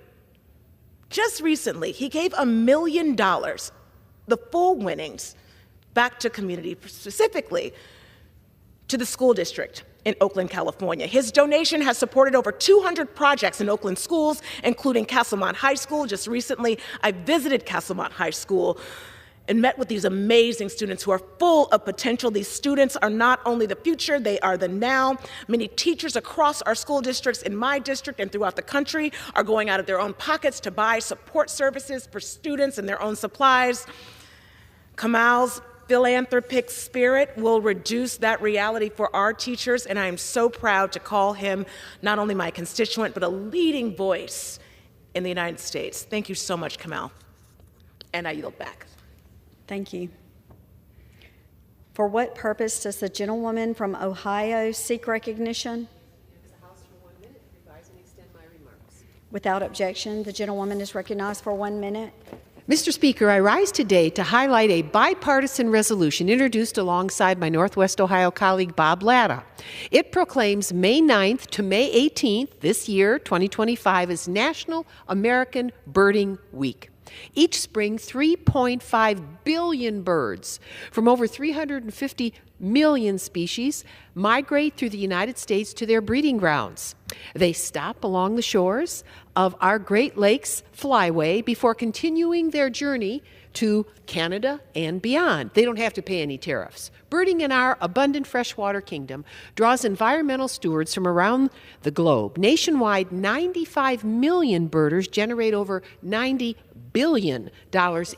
just recently, he gave $1 million, the full winnings, back to community, specifically to the school district in Oakland, California. His donation has supported over 200 projects in Oakland schools, including Castlemont High School. Just recently, I visited Castlemont High School and met with these amazing students who are full of potential. These students are not only the future, they are the now. Many teachers across our school districts, in my district and throughout the country, are going out of their own pockets to buy support services for students and their own supplies. Kamau's philanthropic spirit will reduce that reality for our teachers, and I am so proud to call him not only my constituent, but a leading voice in the United States. Thank you so much, Kamau. And I yield back. Thank you. For what purpose does the gentlewoman from Ohio seek recognition? The House for 1 minute, revise and extend my remarks. Without objection, the gentlewoman is recognized for 1 minute. Mr. Speaker, I rise today to highlight a bipartisan resolution introduced alongside my Northwest Ohio colleague Bob Latta. It proclaims May 9th to May 18th this year, 2025, as National American Birding Week. Each spring, 3.5 billion birds from over 350 million species migrate through the United States to their breeding grounds. They stop along the shores of our Great Lakes Flyway before continuing their journey to Canada and beyond. They don't have to pay any tariffs. Birding in our abundant freshwater kingdom draws environmental stewards from around the globe. Nationwide, 95 million birders generate over $90 billion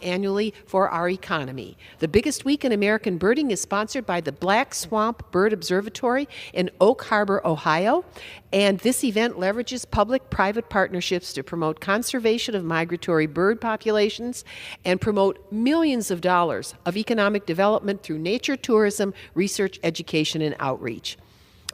annually for our economy. The biggest week in American birding is sponsored by the Black Swamp Bird Observatory in Oak Harbor, Ohio. And this event leverages public-private partnerships to promote conservation of migratory bird populations and promote millions of dollars of economic development through nature tourism, research, education, and outreach.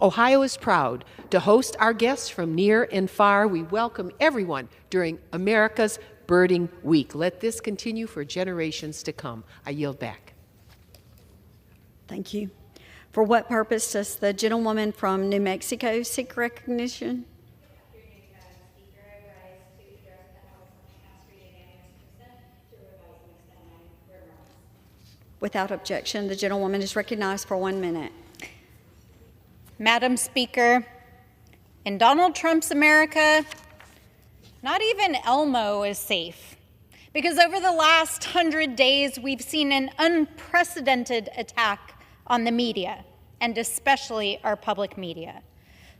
Ohio is proud to host our guests from near and far. We welcome everyone during America's Birding Week. Let this continue for generations to come. I yield back. Thank you. For what purpose does the gentlewoman from New Mexico seek recognition? Without objection, the gentlewoman is recognized for 1 minute. Madam Speaker, in Donald Trump's America, not even Elmo is safe, because over the last 100 days, we've seen an unprecedented attack on the media, and especially our public media.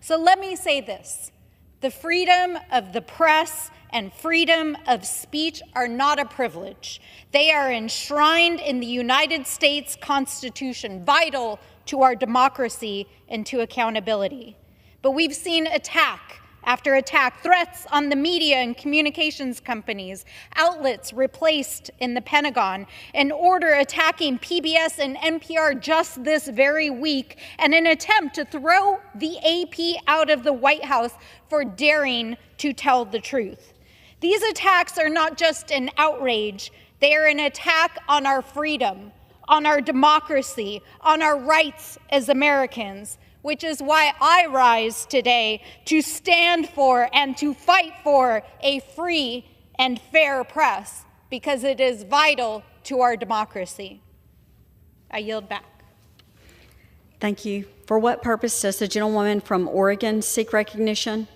So let me say this: the freedom of the press and freedom of speech are not a privilege. They are enshrined in the United States Constitution, vital to our democracy and to accountability. But we've seen attack after attack, threats on the media and communications companies, outlets replaced in the Pentagon, an order attacking PBS and NPR just this very week, and an attempt to throw the AP out of the White House for daring to tell the truth. These attacks are not just an outrage, they are an attack on our freedom, on our democracy, on our rights as Americans, which is why I rise today to stand for and to fight for a free and fair press, because it is vital to our democracy. I yield back. Thank you. For what purpose does the gentlewoman from Oregon seek recognition?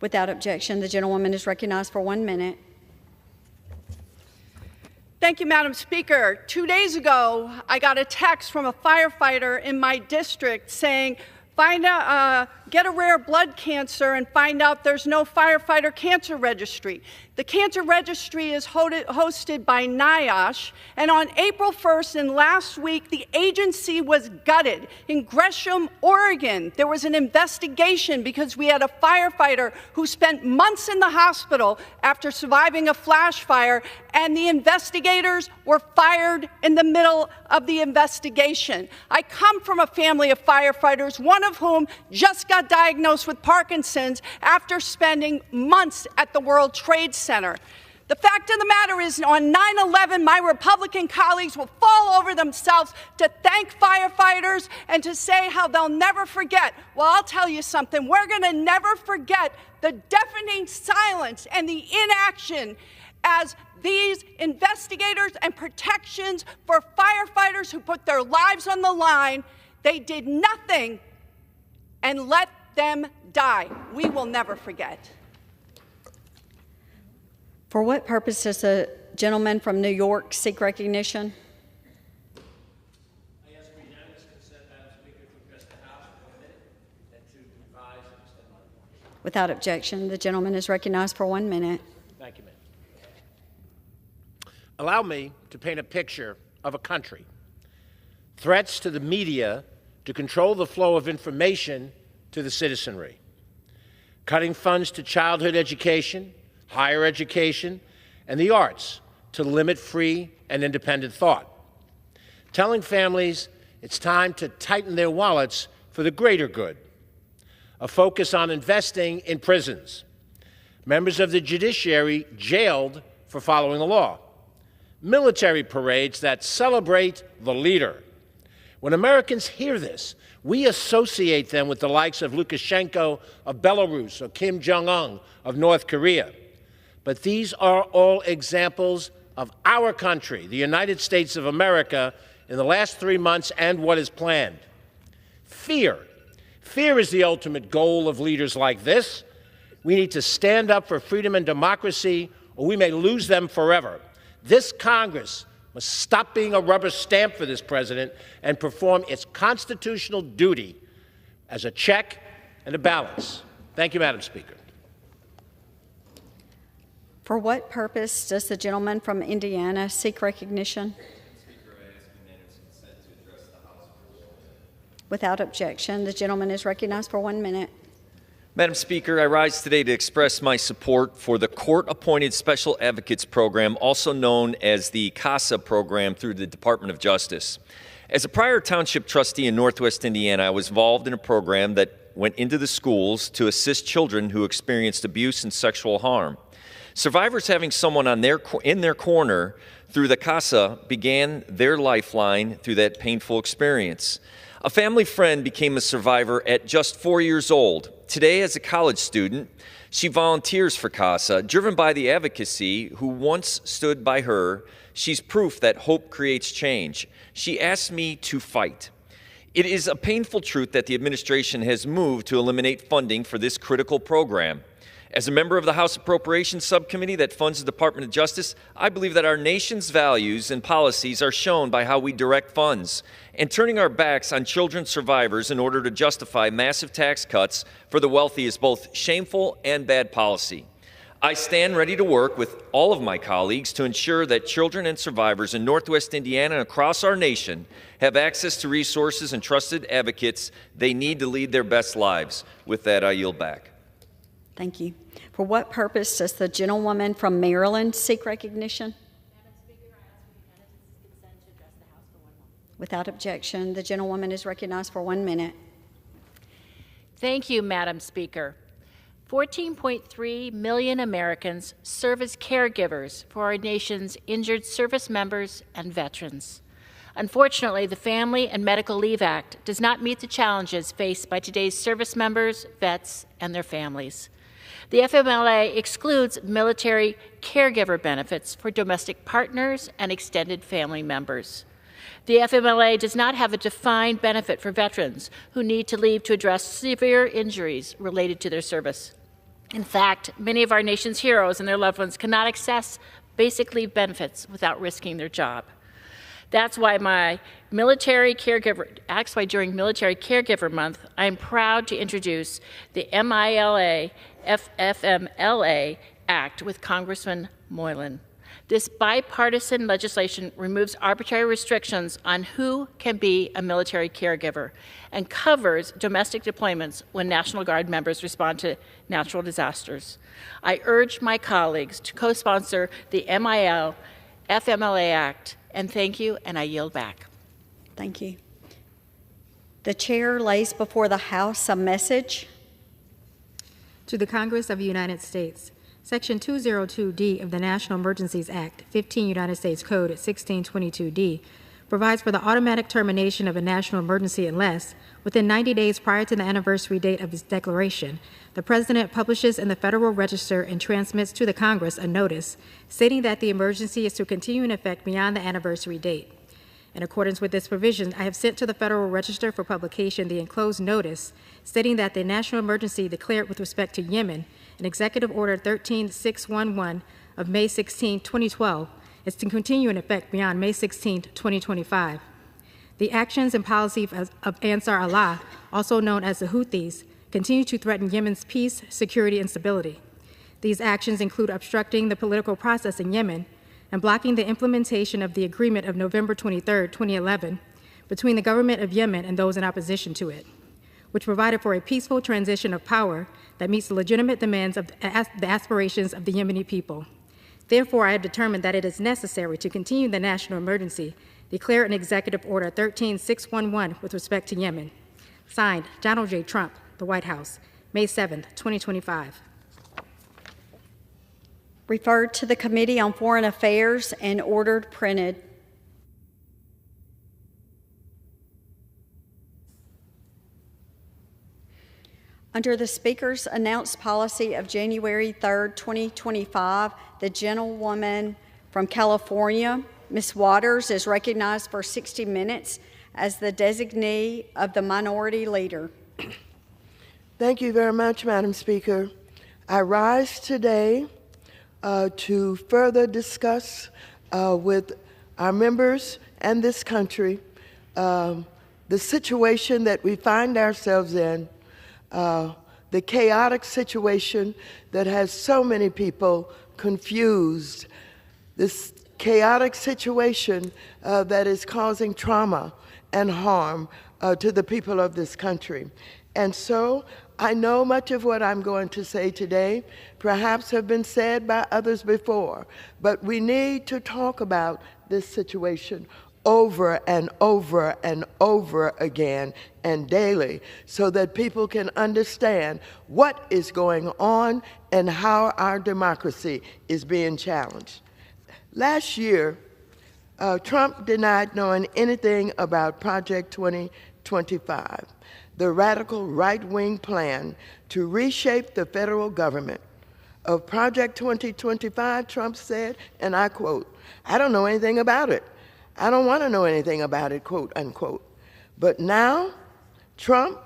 Without objection, the gentlewoman is recognized for 1 minute. Thank you, Madam Speaker. 2 days ago, I got a text from a firefighter in my district saying, get a rare blood cancer and find out there's no firefighter cancer registry. The cancer registry is hosted by NIOSH, and on April 1st and last week, the agency was gutted. In Gresham, Oregon, there was an investigation because we had a firefighter who spent months in the hospital after surviving a flash fire, and the investigators were fired in the middle of the investigation. I come from a family of firefighters, one of whom just got diagnosed with Parkinson's after spending months at the World Trade Center. The fact of the matter is, on 9/11, my Republican colleagues will fall over themselves to thank firefighters and to say how they'll never forget. Well, I'll tell you something. We're going to never forget the deafening silence and the inaction as these investigators and protections for firefighters who put their lives on the line, they did nothing and let them die. We will never forget. For what purpose does the gentleman from New York seek recognition? I ask for unanimous consent, Madam Speaker, to address the House for 1 minute and to revise and extend my remarks. Without objection, the gentleman is recognized for 1 minute. Thank you, ma'am. Allow me to paint a picture of a country. Threats to the media to control the flow of information to the citizenry. Cutting funds to childhood education, higher education, and the arts to limit free and independent thought. Telling families it's time to tighten their wallets for the greater good. A focus on investing in prisons. Members of the judiciary jailed for following the law. Military parades that celebrate the leader. When Americans hear this, we associate them with the likes of Lukashenko of Belarus or Kim Jong-un of North Korea. But these are all examples of our country, the United States of America, in the last 3 months and what is planned. Fear. Fear is the ultimate goal of leaders like this. We need to stand up for freedom and democracy, or we may lose them forever. This Congress must stop being a rubber stamp for this president and perform its constitutional duty as a check and a balance. Thank you, Madam Speaker. For what purpose does the gentleman from Indiana seek recognition? Without objection, the gentleman is recognized for 1 minute. Madam Speaker, I rise today to express my support for the Court-Appointed Special Advocates Program, also known as the CASA program through the Department of Justice. As a prior township trustee in Northwest Indiana, I was involved in a program that went into the schools to assist children who experienced abuse and sexual harm. Survivors having someone in their corner through the CASA began their lifeline through that painful experience. A family friend became a survivor at just 4 years old. Today, as a college student, she volunteers for CASA. Driven by the advocacy who once stood by her, she's proof that hope creates change. She asked me to fight. It is a painful truth that the administration has moved to eliminate funding for this critical program. As a member of the House Appropriations Subcommittee that funds the Department of Justice, I believe that our nation's values and policies are shown by how we direct funds. And turning our backs on children survivors in order to justify massive tax cuts for the wealthy is both shameful and bad policy. I stand ready to work with all of my colleagues to ensure that children and survivors in Northwest Indiana and across our nation have access to resources and trusted advocates they need to lead their best lives. With that, I yield back. Thank you. For what purpose does the gentlewoman from Maryland seek recognition? Without objection, the gentlewoman is recognized for 1 minute. Thank you, Madam Speaker. 14.3 million Americans serve as caregivers for our nation's injured service members and veterans. Unfortunately, the Family and Medical Leave Act does not meet the challenges faced by today's service members, vets, and their families. The FMLA excludes military caregiver benefits for domestic partners and extended family members. The FMLA does not have a defined benefit for veterans who need to leave to address severe injuries related to their service. In fact, many of our nation's heroes and their loved ones cannot access basic leave benefits without risking their job. That's why during Military Caregiver Month, I am proud to introduce the FMLA Act with Congressman Moylan. This bipartisan legislation removes arbitrary restrictions on who can be a military caregiver and covers domestic deployments when National Guard members respond to natural disasters. I urge my colleagues to co-sponsor the FMLA Act, and thank you, and I yield back. Thank you. The chair lays before the House a message. To the Congress of the United States. Section 202D of the National Emergencies Act, 15 United States Code 1622D, provides for the automatic termination of a national emergency unless, within 90 days prior to the anniversary date of its declaration, the President publishes in the Federal Register and transmits to the Congress a notice stating that the emergency is to continue in effect beyond the anniversary date. In accordance with this provision, I have sent to the Federal Register for publication the enclosed notice stating that the national emergency declared with respect to Yemen in Executive Order 13611 of May 16, 2012, is to continue in effect beyond May 16, 2025. The actions and policy of Ansar Allah, also known as the Houthis, continue to threaten Yemen's peace, security, and stability. These actions include obstructing the political process in Yemen and blocking the implementation of the agreement of November 23, 2011, between the government of Yemen and those in opposition to it, which provided for a peaceful transition of power that meets the legitimate demands of the aspirations of the Yemeni people. Therefore, I have determined that it is necessary to continue the national emergency declared in Executive Order 13611 with respect to Yemen. Signed, Donald J. Trump, the White House, May 7, 2025. Referred to the Committee on Foreign Affairs and ordered printed. Under the Speaker's announced policy of January 3, 2025, the gentlewoman from California, Ms. Waters, is recognized for 60 minutes as the designee of the Minority Leader. Thank you very much, Madam Speaker. I rise today to further discuss with our members and this country, the situation that we find ourselves in, the chaotic situation that has so many people confused, this chaotic situation that is causing trauma and harm to the people of this country. And so I know much of what I'm going to say today perhaps have been said by others before, but we need to talk about this situation over and over and over again and daily so that people can understand what is going on and how our democracy is being challenged. Last year, Trump denied knowing anything about Project 2025, the radical right-wing plan to reshape the federal government. Of Project 2025, Trump said, and I quote, "I don't know anything about it. I don't want to know anything about it," quote, unquote. But now, Trump,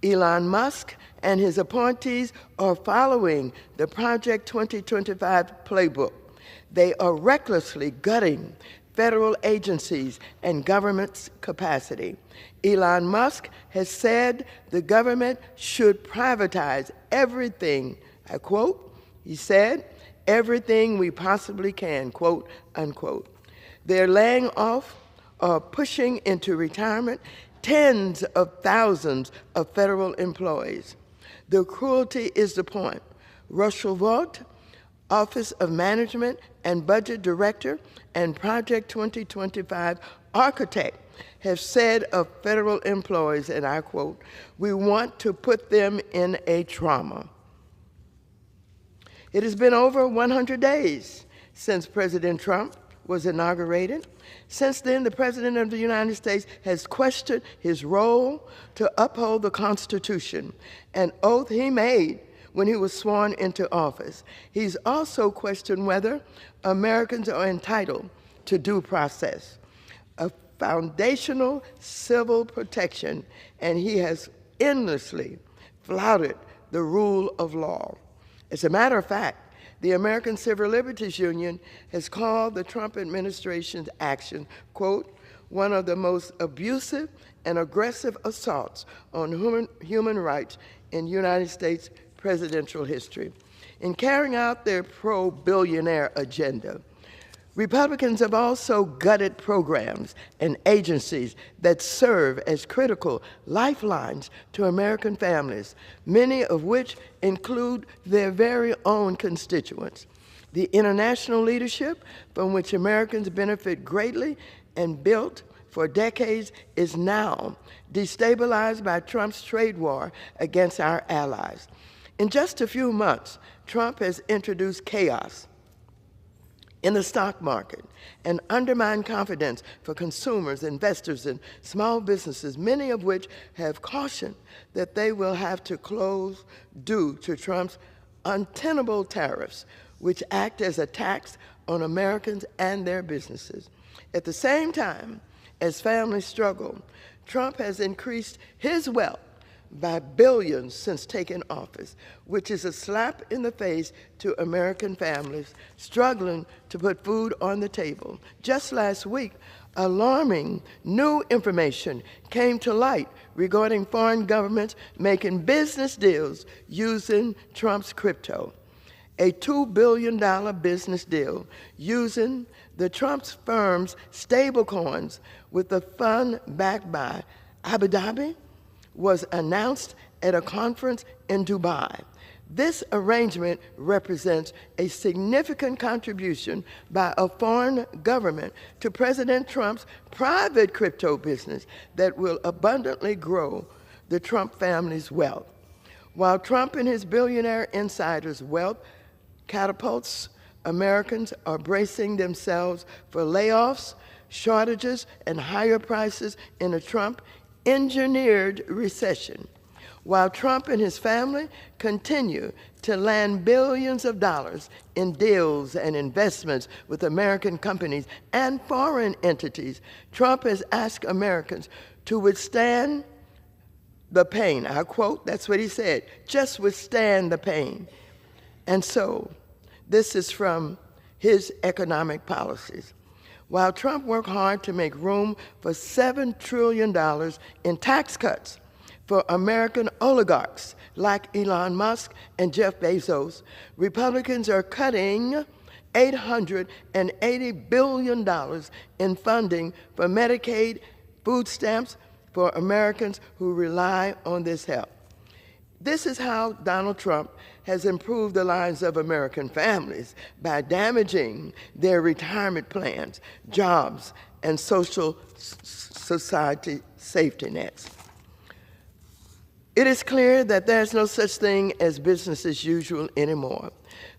Elon Musk, and his appointees are following the Project 2025 playbook. They are recklessly gutting federal agencies and government's capacity. Elon Musk has said the government should privatize everything, I quote, he said, "everything we possibly can," quote, unquote. They're laying off or pushing into retirement tens of thousands of federal employees. The cruelty is the point. Russell Vought, Office of Management and Budget Director and Project 2025 architect, have said of federal employees, and I quote, "We want to put them in a trauma." It has been over 100 days since President Trump was inaugurated. Since then, the President of the United States has questioned his role to uphold the Constitution, an oath he made when he was sworn into office. He's also questioned whether Americans are entitled to due process, a foundational civil protection, and he has endlessly flouted the rule of law. As a matter of fact, the American Civil Liberties Union has called the Trump administration's action, quote, "one of the most abusive and aggressive assaults on human rights in United States presidential history." In carrying out their pro-billionaire agenda, Republicans have also gutted programs and agencies that serve as critical lifelines to American families, many of which include their very own constituents. The international leadership from which Americans benefit greatly and built for decades is now destabilized by Trump's trade war against our allies. In just a few months, Trump has introduced chaos in the stock market and undermined confidence for consumers, investors, and small businesses, many of which have cautioned that they will have to close due to Trump's untenable tariffs, which act as a tax on Americans and their businesses. At the same time as families struggle, Trump has increased his wealth by billions since taking office, which is a slap in the face to American families struggling to put food on the table. Just last week, alarming new information came to light regarding foreign governments making business deals using Trump's crypto. A $2 billion business deal using the Trump's firm's stablecoins with a fund backed by Abu Dhabi was announced at a conference in Dubai. This arrangement represents a significant contribution by a foreign government to President Trump's private crypto business that will abundantly grow the Trump family's wealth. While Trump and his billionaire insiders' wealth catapults, Americans are bracing themselves for layoffs, shortages, and higher prices in a Trump-engineered recession. While Trump and his family continue to land billions of dollars in deals and investments with American companies and foreign entities, Trump has asked Americans to withstand the pain. I quote, that's what he said, just withstand the pain. And so, this is from his economic policies. while Trump worked hard to make room for $7 trillion in tax cuts for American oligarchs like Elon Musk and Jeff Bezos, Republicans are cutting $880 billion in funding for Medicaid, food stamps for Americans who rely on this help. This is how Donald Trump has improved the lives of American families by damaging their retirement plans, jobs, and social society safety nets. It is clear that there's no such thing as business as usual anymore.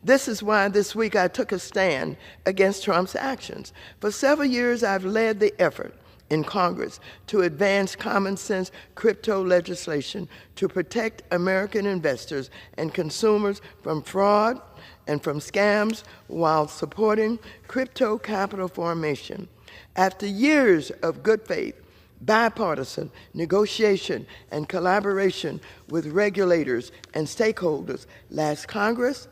This is why this week I took a stand against Trump's actions. For several years, I've led the effort in Congress to advance common sense crypto legislation to protect American investors and consumers from fraud and from scams while supporting crypto capital formation. After years of good faith, bipartisan negotiation and collaboration with regulators and stakeholders last Congress,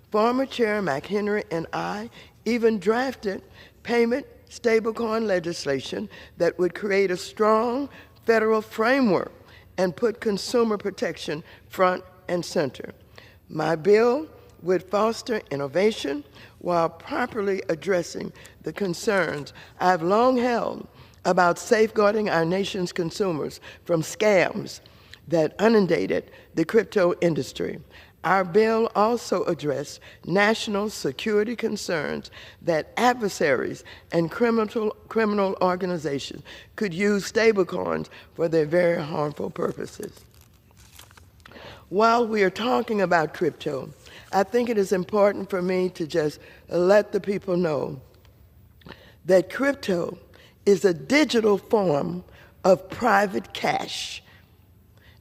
former Chair McHenry and I even drafted payment stablecoin legislation that would create a strong federal framework and put consumer protection front and center. My bill would foster innovation while properly addressing the concerns I've long held about safeguarding our nation's consumers from scams that inundated the crypto industry. Our bill also addressed national security concerns that adversaries and criminal organizations could use stablecoins for their very harmful purposes. While we are talking about crypto, I think it is important for me to just let the people know that crypto is a digital form of private cash.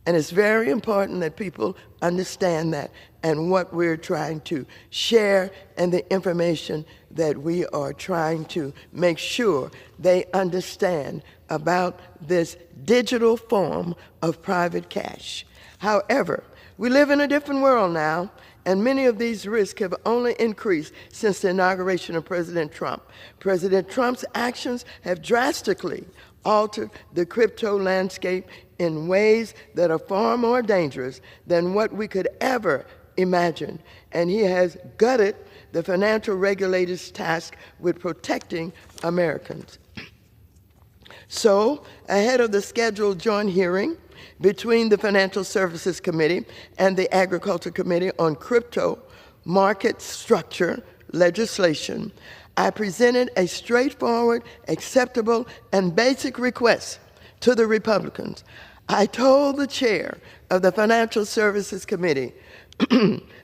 And it's very important that people understand that and what we're trying to share and the information that we are trying to make sure they understand about this digital form of private cash. However, we live in a different world now, and many of these risks have only increased since the inauguration of President Trump. President Trump's actions have drastically altered the crypto landscape in ways that are far more dangerous than what we could ever imagine. And he has gutted the financial regulators' task with protecting Americans. So, ahead of the scheduled joint hearing between the Financial Services Committee and the Agriculture Committee on crypto market structure legislation, I presented a straightforward, acceptable, and basic request to the Republicans. I told the chair of the Financial Services Committee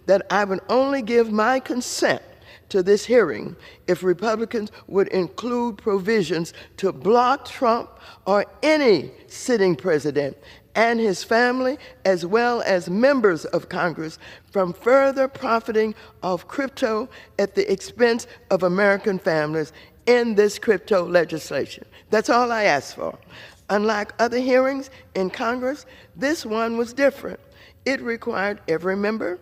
that I would only give my consent to this hearing if Republicans would include provisions to block Trump or any sitting president and his family, as well as members of Congress, from further profiting off crypto at the expense of American families in this crypto legislation. That's all I asked for. Unlike other hearings in Congress, this one was different. It required every member,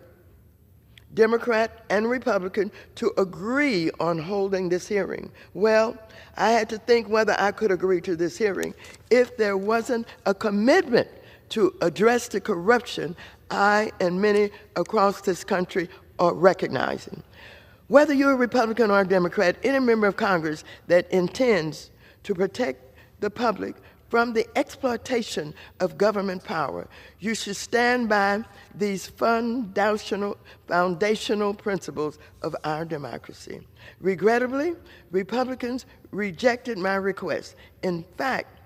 Democrat and Republican, to agree on holding this hearing. Well, I had to think whether I could agree to this hearing if there wasn't a commitment to address the corruption I and many across this country are recognizing. Whether you're a Republican or a Democrat, any member of Congress that intends to protect the public from the exploitation of government power, you should stand by these foundational principles of our democracy. Regrettably, Republicans rejected my request. In fact,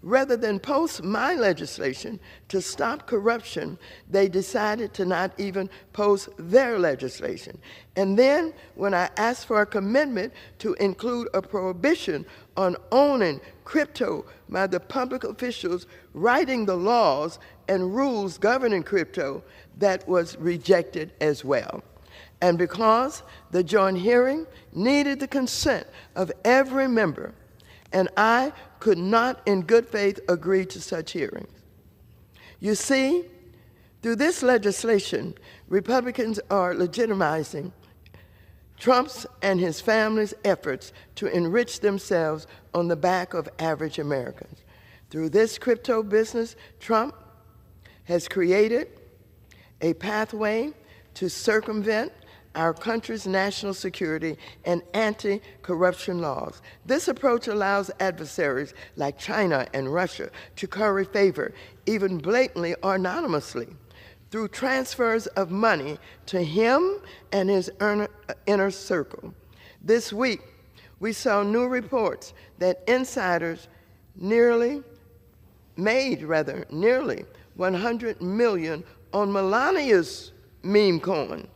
rather than post my legislation to stop corruption, they decided to not even post their legislation. And then, when I asked for a commitment to include a prohibition on owning crypto by the public officials writing the laws and rules governing crypto, that was rejected as well. And because the joint hearing needed the consent of every member, and I could not in good faith agree to such hearings. You see, through this legislation, Republicans are legitimizing Trump's and his family's efforts to enrich themselves on the back of average Americans. Through this crypto business, Trump has created a pathway to circumvent our country's national security and anti-corruption laws. This approach allows adversaries like China and Russia to curry favor, even blatantly or anonymously, through transfers of money to him and his inner circle. This week, we saw new reports that insiders made nearly $100 million on Melania's meme coin.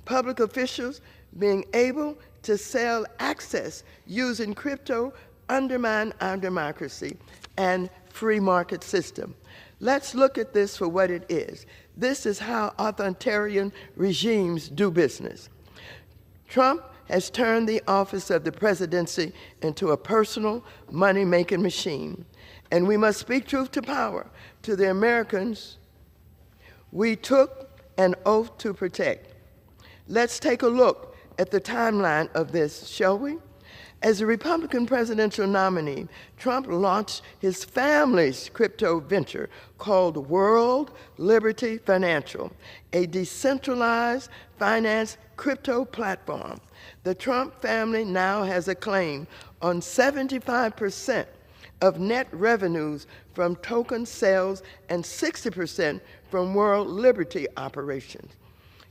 Public officials being able to sell access using crypto undermine our democracy and free market system. Let's look at this for what it is. This is how authoritarian regimes do business. Trump has turned the office of the presidency into a personal money-making machine. And we must speak truth to power to the Americans we took an oath to protect. Let's take a look at the timeline of this, shall we? As a Republican presidential nominee, Trump launched his family's crypto venture called World Liberty Financial, a decentralized finance crypto platform. The Trump family now has a claim on 75% of net revenues from token sales and 60% from World Liberty operations.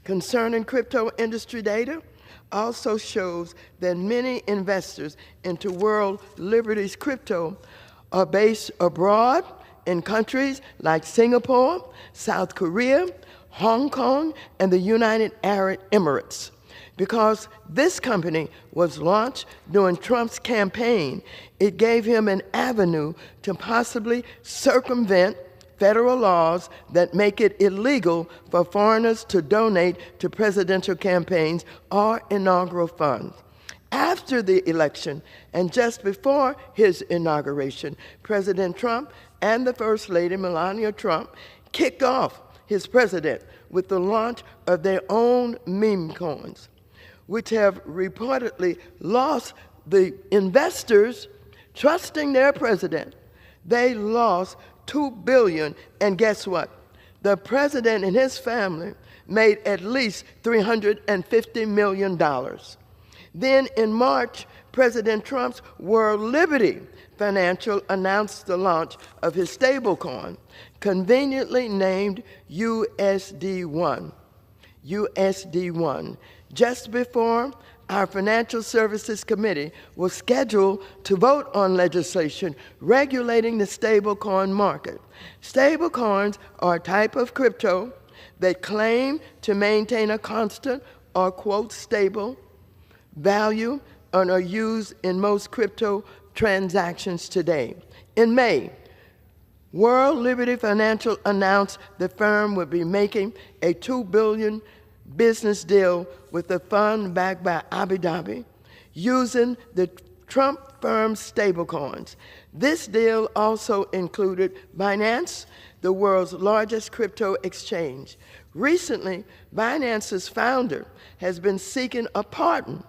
Concerning crypto industry data, also shows that many investors into World Liberty's crypto are based abroad in countries like Singapore, South Korea, Hong Kong, and the United Arab Emirates. Because this company was launched during Trump's campaign, it gave him an avenue to possibly circumvent federal laws that make it illegal for foreigners to donate to presidential campaigns or inaugural funds. After the election and just before his inauguration, President Trump and the First Lady, Melania Trump, kicked off his president with the launch of their own meme coins, which have reportedly lost the investors trusting their president. They lost $2 billion, and guess what? The president and his family made at least $350 million. Then in March, President Trump's World Liberty Financial announced the launch of his stablecoin, conveniently named USD1. USD1, just before our Financial Services Committee was scheduled to vote on legislation regulating the stablecoin market. Stablecoins are a type of crypto that claim to maintain a constant or, quote, stable value and are used in most crypto transactions today. In May, World Liberty Financial announced the firm would be making a $2 billion business deal with a fund backed by Abu Dhabi using the Trump firm's stablecoins. This deal also included Binance, the world's largest crypto exchange. Recently, Binance's founder has been seeking a pardon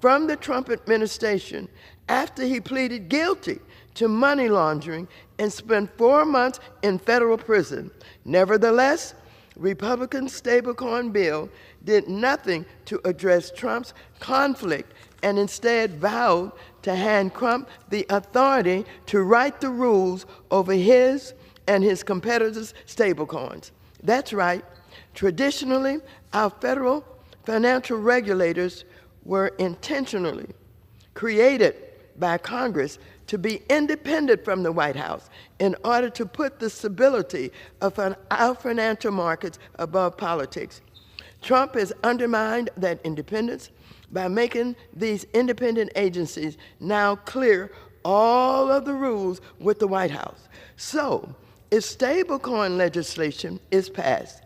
from the Trump administration after he pleaded guilty to money laundering and spent 4 months in federal prison. Nevertheless, Republican stablecoin bill did nothing to address Trump's conflict and instead vowed to hand Trump the authority to write the rules over his and his competitors' stablecoins. That's right. Traditionally, our federal financial regulators were intentionally created by Congress to be independent from the White House in order to put the stability of our financial markets above politics. Trump has undermined that independence by making these independent agencies now clear all of the rules with the White House. So, if stablecoin legislation is passed,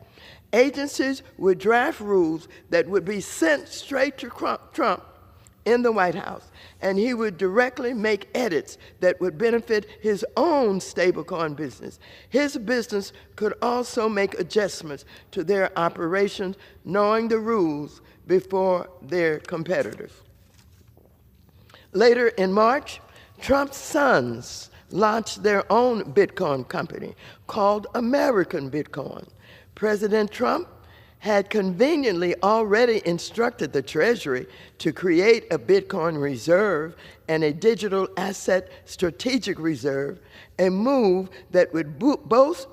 agencies would draft rules that would be sent straight to Trump in the White House, and he would directly make edits that would benefit his own stablecoin business. His business could also make adjustments to their operations, knowing the rules before their competitors. Later in March, Trump's sons launched their own Bitcoin company called American Bitcoin. President Trump had conveniently already instructed the Treasury to create a Bitcoin reserve and a digital asset strategic reserve, a move that would boost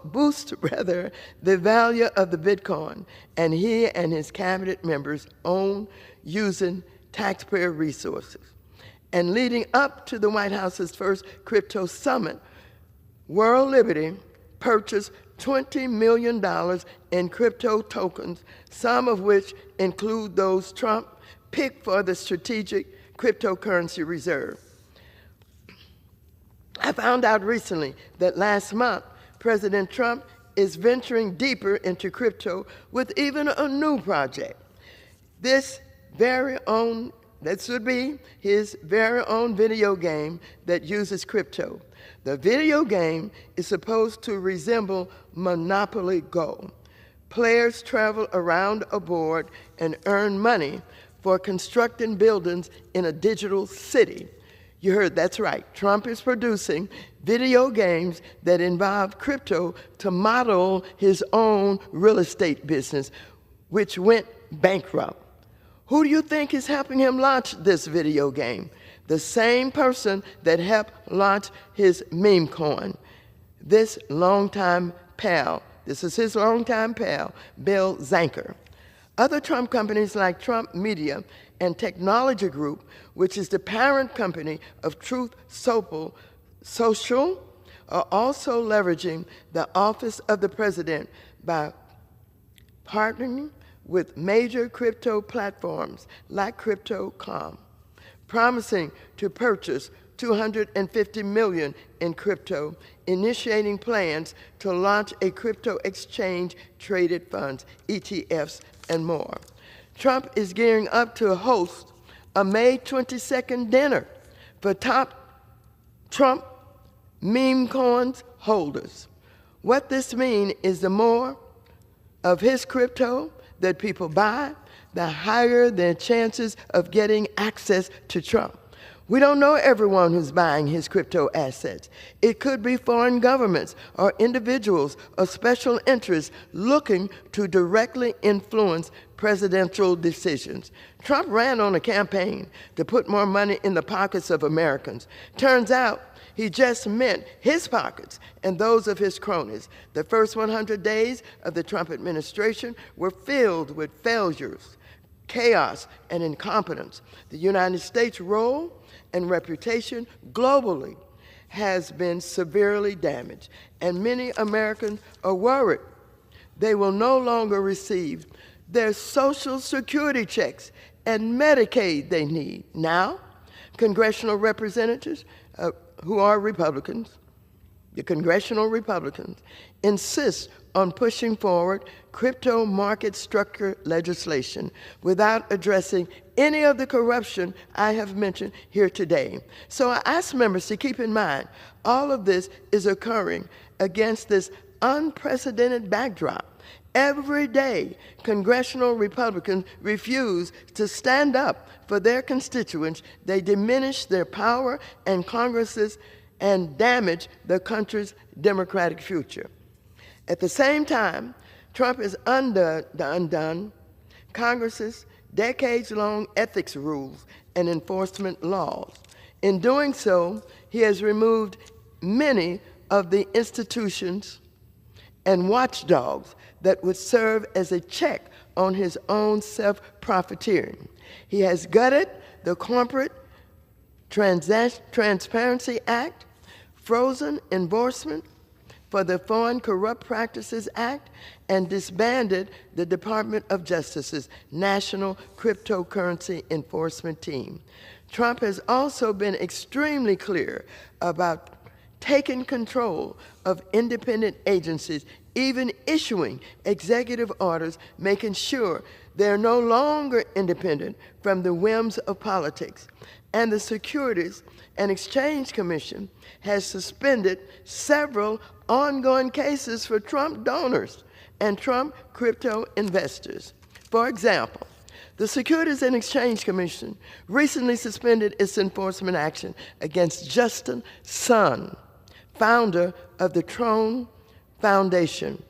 the value of the Bitcoin, and he and his cabinet members own using taxpayer resources. And leading up to the White House's first crypto summit, World Liberty purchased $20 million in crypto tokens, some of which include those Trump picked for the strategic cryptocurrency reserve. I found out recently that last month, President Trump is venturing deeper into crypto with even a new project. This would be his very own video game that uses crypto. The video game is supposed to resemble Monopoly Go. Players travel around a board and earn money for constructing buildings in a digital city. You heard that's right. Trump is producing video games that involve crypto to model his own real estate business, which went bankrupt. Who do you think is helping him launch this video game? The same person that helped launch his meme coin. This is his longtime pal, Bill Zanker. Other Trump companies like Trump Media and Technology Group, which is the parent company of Truth Social, are also leveraging the office of the president by partnering with major crypto platforms like Crypto.com, promising to purchase $250 million in crypto, initiating plans to launch a crypto exchange, traded funds, ETFs, and more. Trump is gearing up to host a May 22nd dinner for top Trump meme coins holders. What this means is the more of his crypto that people buy, the higher their chances of getting access to Trump. We don't know everyone who's buying his crypto assets. It could be foreign governments or individuals or special interests looking to directly influence presidential decisions. Trump ran on a campaign to put more money in the pockets of Americans. Turns out he just meant his pockets and those of his cronies. The first 100 days of the Trump administration were filled with failures, chaos, and incompetence. The United States' role and reputation globally has been severely damaged, and many Americans are worried they will no longer receive their Social Security checks and Medicaid they need. Now, congressional representatives who are Republicans, the congressional Republicans, insist on pushing forward crypto market structure legislation without addressing any of the corruption I have mentioned here today. So I ask members to keep in mind, all of this is occurring against this unprecedented backdrop. Every day, congressional Republicans refuse to stand up for their constituents. They diminish their power and Congresses and damage the country's democratic future. At the same time, Trump has undone Congress's decades-long ethics rules and enforcement laws. In doing so, he has removed many of the institutions and watchdogs that would serve as a check on his own self-profiteering. He has gutted the Corporate Transparency Act, frozen enforcement for the Foreign Corrupt Practices Act, and disbanded the Department of Justice's National Cryptocurrency Enforcement Team. Trump has also been extremely clear about taking control of independent agencies, even issuing executive orders, making sure they're no longer independent from the whims of politics. And the Securities and Exchange Commission has suspended several ongoing cases for Trump donors and Trump crypto investors. For example, The Securities and Exchange Commission recently suspended its enforcement action against Justin Sun, founder of the Tron Foundation.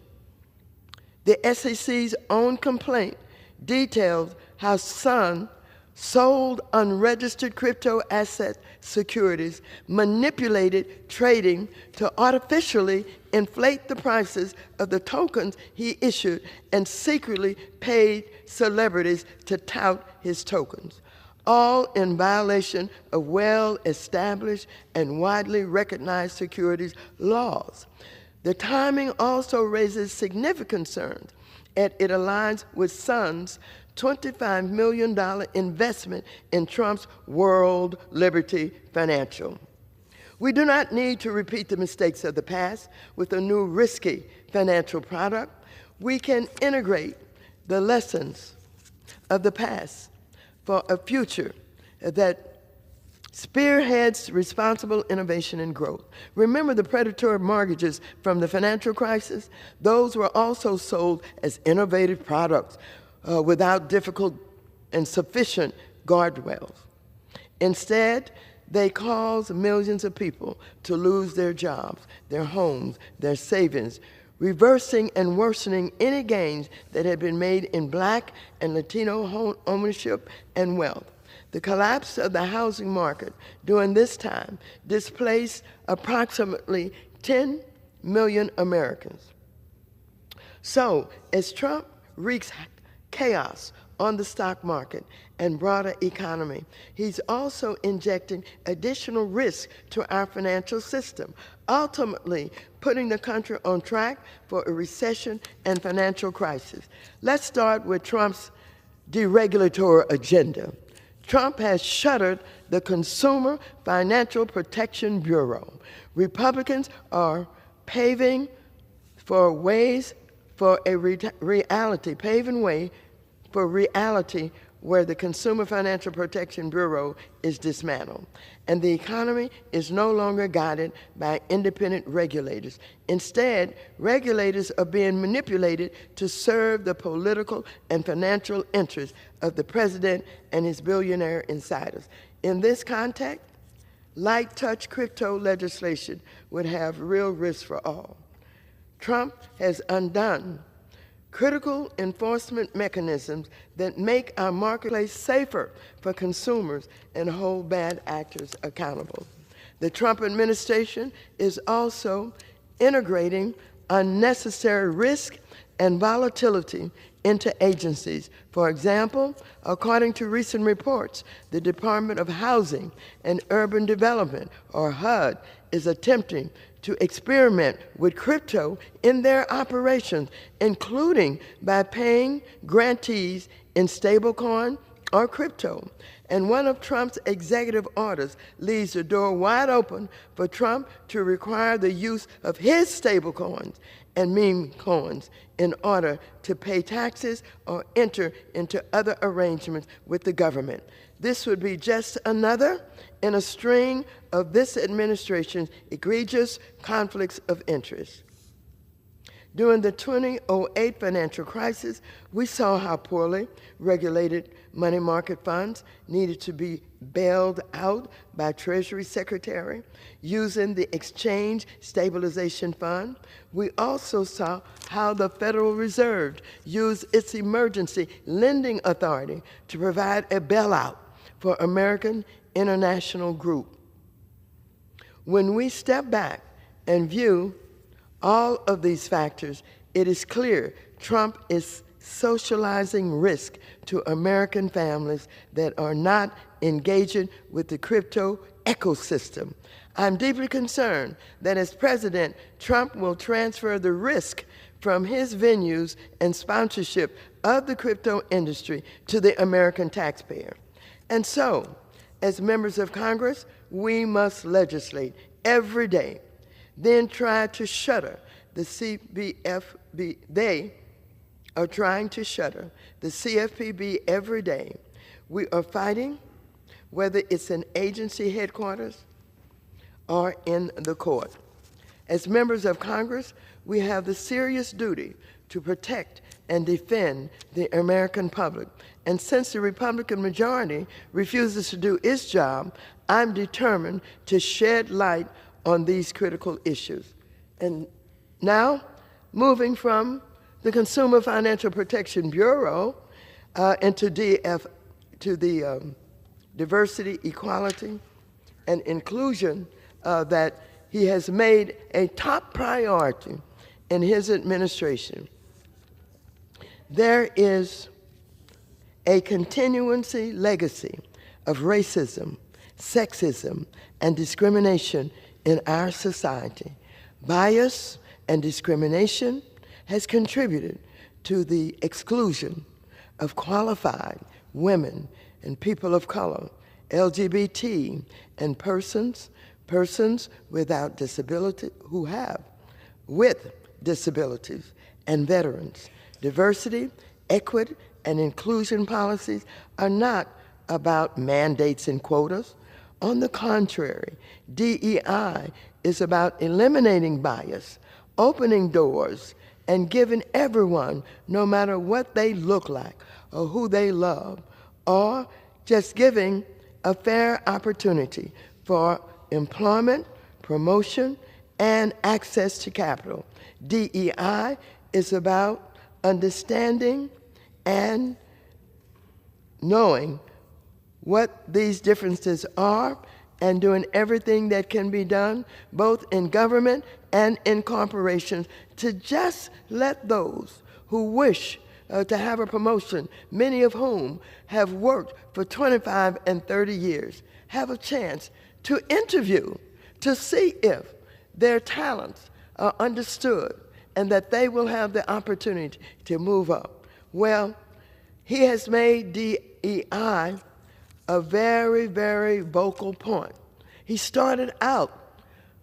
The SEC's own complaint detailed how Sun sold unregistered crypto asset securities, manipulated trading to artificially inflate the prices of the tokens he issued, and secretly paid celebrities to tout his tokens, all in violation of well-established and widely recognized securities laws. The timing also raises significant concerns, and it aligns with Sun's $25 million investment in Trump's World Liberty Financial. We do not need to repeat the mistakes of the past with a new risky financial product. We can integrate the lessons of the past for a future that spearheads responsible innovation and growth. Remember the predatory mortgages from the financial crisis? Those were also sold as innovative products without difficult and sufficient guardrails. Instead, they caused millions of people to lose their jobs, their homes, their savings, reversing and worsening any gains that had been made in Black and Latino home ownership and wealth. The collapse of the housing market during this time displaced approximately 10 million Americans. So, as Trump wreaks chaos on the stock market and broader economy, he's also injecting additional risk to our financial system, ultimately putting the country on track for a recession and financial crisis. Let's start with Trump's deregulatory agenda. Trump has shuttered the Consumer Financial Protection Bureau. Republicans are paving way for reality where the Consumer Financial Protection Bureau is dismantled, and the economy is no longer guided by independent regulators. Instead, regulators are being manipulated to serve the political and financial interests of the president and his billionaire insiders. In this context, light touch crypto legislation would have real risks for all. Trump has undone critical enforcement mechanisms that make our marketplace safer for consumers and hold bad actors accountable. The Trump administration is also integrating unnecessary risk and volatility into agencies. For example, according to recent reports, the Department of Housing and Urban Development, or HUD, is attempting to experiment with crypto in their operations, including by paying grantees in stablecoin or crypto. And one of Trump's executive orders leaves the door wide open for Trump to require the use of his stablecoins and meme coins in order to pay taxes or enter into other arrangements with the government. This would be just another in a string of this administration's egregious conflicts of interest. During the 2008 financial crisis, we saw how poorly regulated money market funds needed to be bailed out by Treasury Secretary using the Exchange Stabilization Fund. We also saw how the Federal Reserve used its emergency lending authority to provide a bailout for American International Group. When we step back and view all of these factors, it is clear Trump is socializing risk to American families that are not engaging with the crypto ecosystem. I'm deeply concerned that as president, Trump will transfer the risk from his venues and sponsorship of the crypto industry to the American taxpayer. And so, as members of Congress, we must legislate every day, then try to shutter the CFPB. They are trying to shutter the CFPB every day. We are fighting, whether it's in agency headquarters or in the court. As members of Congress, we have the serious duty to protect and defend the American public. And since the Republican majority refuses to do its job, I'm determined to shed light on these critical issues. And now, moving from the Consumer Financial Protection Bureau into the diversity, equality, and inclusion that he has made a top priority in his administration. There is a continuancy legacy of racism, sexism, and discrimination in our society. Bias and discrimination has contributed to the exclusion of qualified women and people of color, LGBT, and persons without disability, with disabilities, and veterans. Diversity, equity, and inclusion policies are not about mandates and quotas. On the contrary, DEI is about eliminating bias, opening doors, and giving everyone, no matter what they look like or who they love, or just giving a fair opportunity for employment, promotion, and access to capital. DEI is about understanding and knowing what these differences are and doing everything that can be done, both in government and in corporations, to just let those who wish to have a promotion, many of whom have worked for 25 and 30 years, have a chance to interview, to see if their talents are understood and that they will have the opportunity to move up. Well, he has made DEI a very, very vocal point. He started out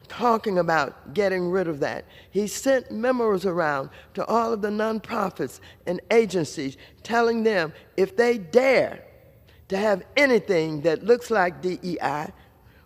talking about getting rid of that. He sent memos around to all of the nonprofits and agencies telling them if they dare to have anything that looks like DEI,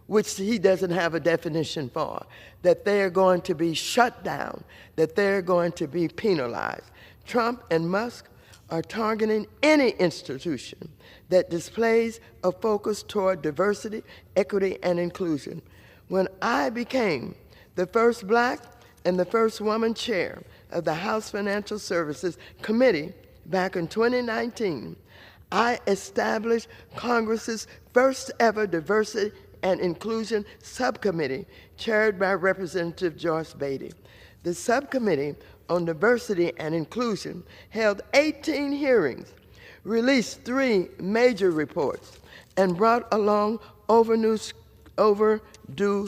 which he doesn't have a definition for, that they are going to be shut down, that they're going to be penalized. Trump and Musk are targeting any institution that displays a focus toward diversity, equity, and inclusion. When I became the first black and the first woman chair of the House Financial Services Committee back in 2019, I established Congress's first ever diversity and inclusion subcommittee chaired by Representative Joyce Beatty. The subcommittee on diversity and inclusion held 18 hearings, released 3 major reports, and brought along overdue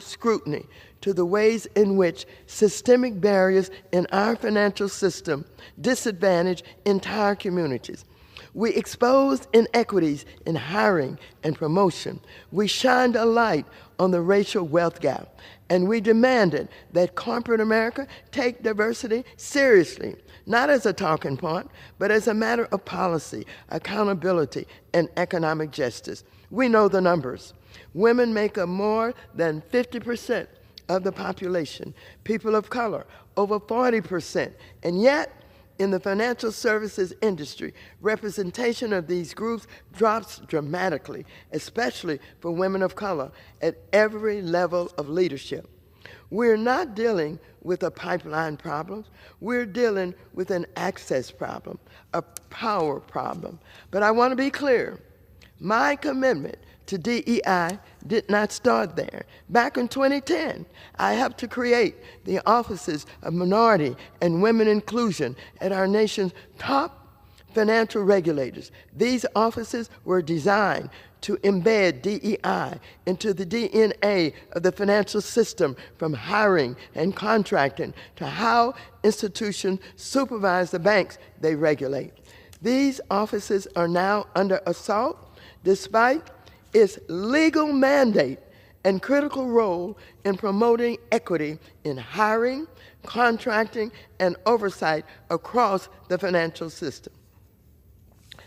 scrutiny to the ways in which systemic barriers in our financial system disadvantage entire communities. We exposed inequities in hiring and promotion. We shined a light on the racial wealth gap, and we demanded that corporate America take diversity seriously, not as a talking point, but as a matter of policy, accountability, and economic justice. We know the numbers. Women make up more than 50% of the population, people of color, over 40%, and yet, in the financial services industry, representation of these groups drops dramatically, especially for women of color at every level of leadership. We're not dealing with a pipeline problem. We're dealing with an access problem, a power problem. But I want to be clear. My commitment to DEI did not start there. Back in 2010, I helped to create the offices of minority and women inclusion at our nation's top financial regulators. These offices were designed to embed DEI into the DNA of the financial system, from hiring and contracting to how institutions supervise the banks they regulate. These offices are now under assault despite its legal mandate and critical role in promoting equity in hiring, contracting, and oversight across the financial system.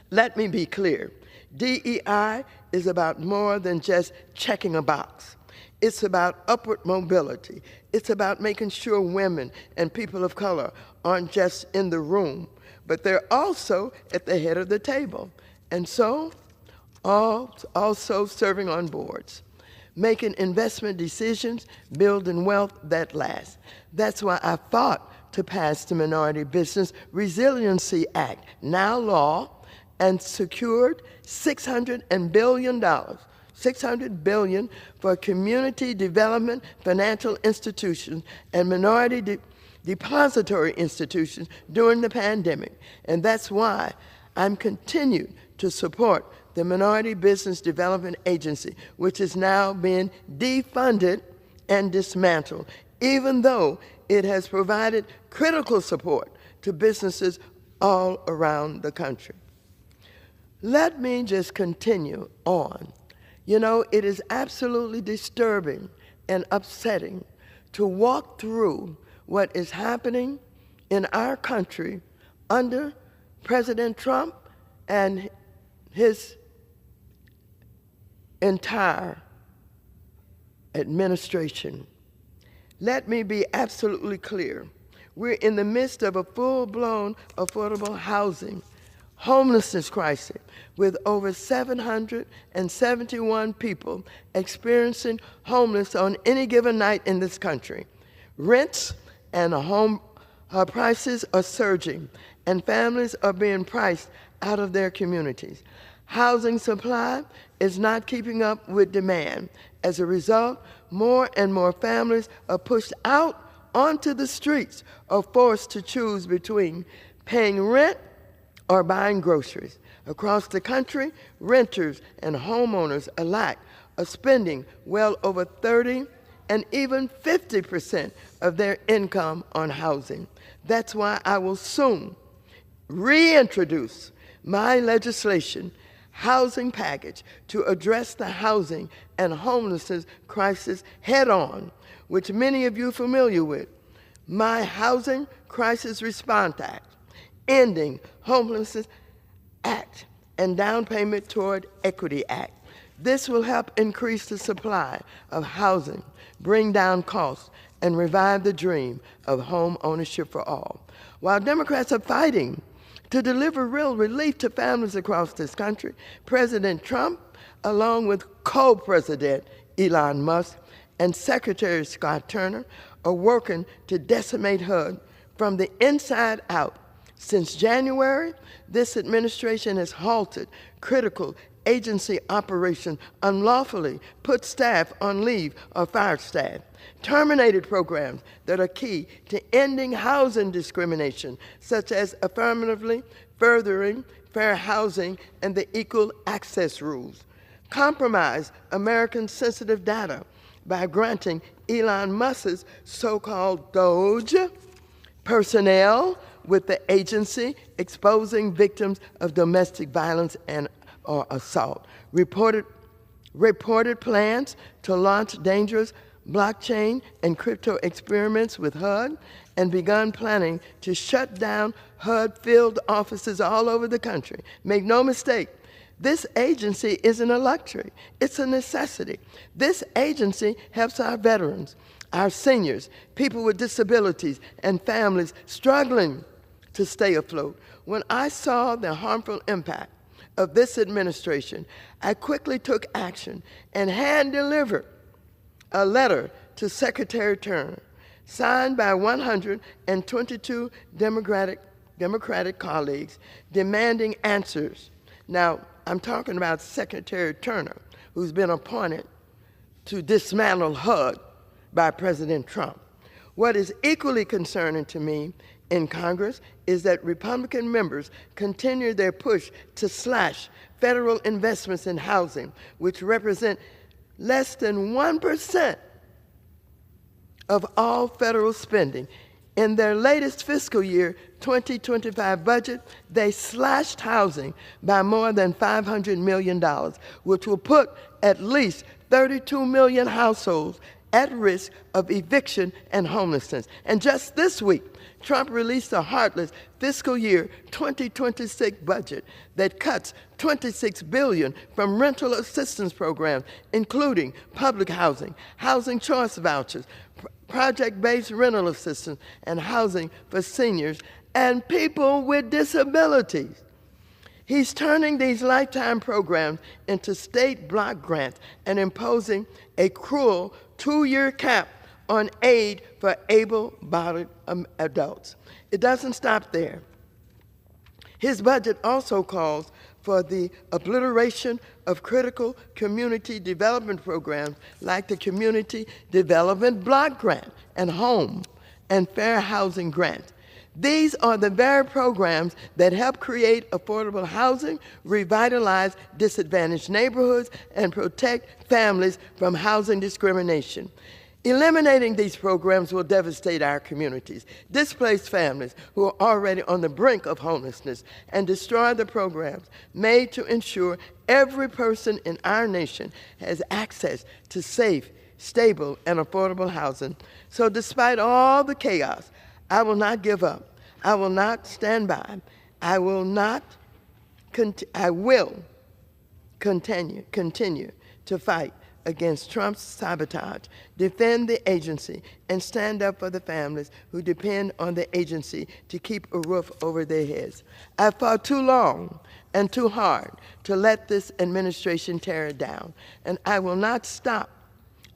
Let me be clear. DEI is about more than just checking a box. It's about upward mobility. It's about making sure women and people of color aren't just in the room, but they're also at the head of the table, and so also serving on boards, making investment decisions, building wealth that lasts. That's why I fought to pass the Minority Business Resiliency Act, now law, and secured $600 billion for community development financial institutions and minority depository institutions during the pandemic. And that's why I'm continued to support the Minority Business Development Agency, which is now being defunded and dismantled, even though it has provided critical support to businesses all around the country. Let me just continue on. You know, it is absolutely disturbing and upsetting to walk through what is happening in our country under President Trump and his entire administration. Let me be absolutely clear. We're in the midst of a full-blown affordable homelessness crisis with over 771 people experiencing homelessness on any given night in this country. Rents and home prices are surging, and families are being priced out of their communities. Housing supply is not keeping up with demand. As a result, more and more families are pushed out onto the streets or forced to choose between paying rent or buying groceries. Across the country, renters and homeowners alike are spending well over 30 and even 50% of their income on housing. That's why I will soon reintroduce my legislation housing package to address the housing and homelessness crisis head-on, which many of you are familiar with. My Housing Crisis Response Act, Ending Homelessness Act, and Down Payment Toward Equity Act. This will help increase the supply of housing, bring down costs, and revive the dream of home ownership for all. While Democrats are fighting to deliver real relief to families across this country, President Trump, along with co-president Elon Musk and Secretary Scott Turner, are working to decimate HUD from the inside out. Since January, this administration has halted critical agency operations, unlawfully put staff on leave or fired staff, terminated programs that are key to ending housing discrimination, such as affirmatively furthering fair housing and the equal access rules, compromised American sensitive data by granting Elon Musk's so-called Doge personnel with the agency, exposing victims of domestic violence and or assault, reported plans to launch dangerous blockchain and crypto experiments with HUD, and begun planning to shut down HUD field offices all over the country. Make no mistake, this agency isn't a luxury, it's a necessity. This agency helps our veterans, our seniors, people with disabilities, and families struggling to stay afloat. When I saw the harmful impact of this administration, I quickly took action and hand-delivered a letter to Secretary Turner, signed by 122 Democratic colleagues, demanding answers. Now, I'm talking about Secretary Turner, who's been appointed to dismantle HUD by President Trump. What is equally concerning to me in Congress is that Republican members continue their push to slash federal investments in housing, which represent less than 1% of all federal spending. In their latest fiscal year 2025 budget, they slashed housing by more than $500 million, which will put at least 32 million households at risk of eviction and homelessness. And just this week, Trump released a heartless fiscal year 2026 budget that cuts $26 billion from rental assistance programs, including public housing, housing choice vouchers, project-based rental assistance, and housing for seniors, and people with disabilities. He's turning these lifetime programs into state block grants and imposing a cruel 2-year cap on aid for able-bodied adults. It doesn't stop there. His budget also calls for the obliteration of critical community development programs like the Community Development Block Grant and Home and Fair Housing Grant. These are the very programs that help create affordable housing, revitalize disadvantaged neighborhoods, and protect families from housing discrimination. Eliminating these programs will devastate our communities, displace families who are already on the brink of homelessness, and destroy the programs made to ensure every person in our nation has access to safe, stable, and affordable housing. So despite all the chaos, I will not give up. I will not stand by. I will continue to fight against Trump's sabotage, defend the agency, and stand up for the families who depend on the agency to keep a roof over their heads. I've fought too long and too hard to let this administration tear it down, and I will not stop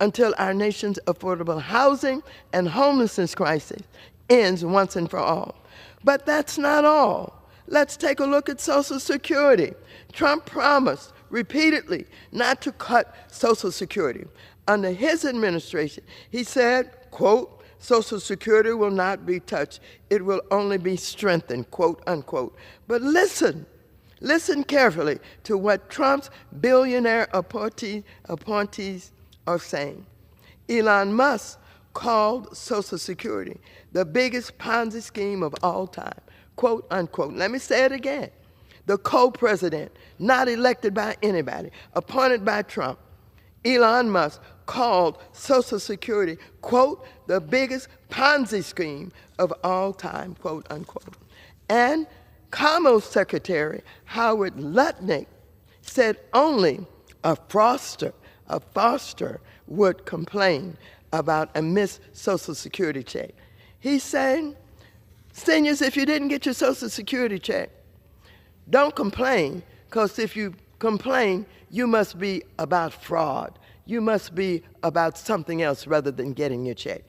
until our nation's affordable housing and homelessness crisis ends once and for all. But that's not all. Let's take a look at Social Security. Trump promised repeatedly not to cut Social Security. Under his administration, he said, quote, Social Security will not be touched. It will only be strengthened, quote, unquote. But listen carefully to what Trump's billionaire appointees are saying. Elon Musk called Social Security the biggest Ponzi scheme of all time, quote, unquote. Let me say it again. The co-president, not elected by anybody, appointed by Trump, Elon Musk, called Social Security, quote, the biggest Ponzi scheme of all time, quote, unquote. And Commerce Secretary Howard Lutnick said only a foster would complain about a missed Social Security check. He's saying, seniors, if you didn't get your Social Security check, don't complain, because if you complain, you must be about fraud. You must be about something else rather than getting your check.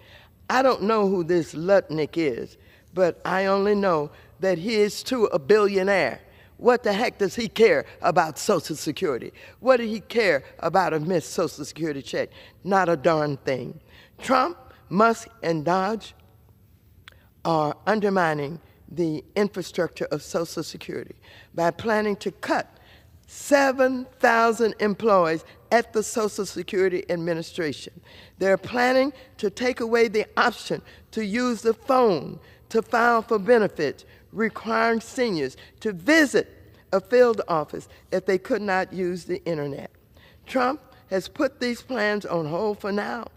I don't know who this Lutnick is, but I only know that he is too a billionaire. What the heck does he care about Social Security? What does he care about a missed Social Security check? Not a darn thing. Trump, Musk, and Dodge are undermining the infrastructure of Social Security by planning to cut 7,000 employees at the Social Security Administration. They're planning to take away the option to use the phone to file for benefits, requiring seniors to visit a field office if they could not use the internet. Trump has put these plans on hold for now,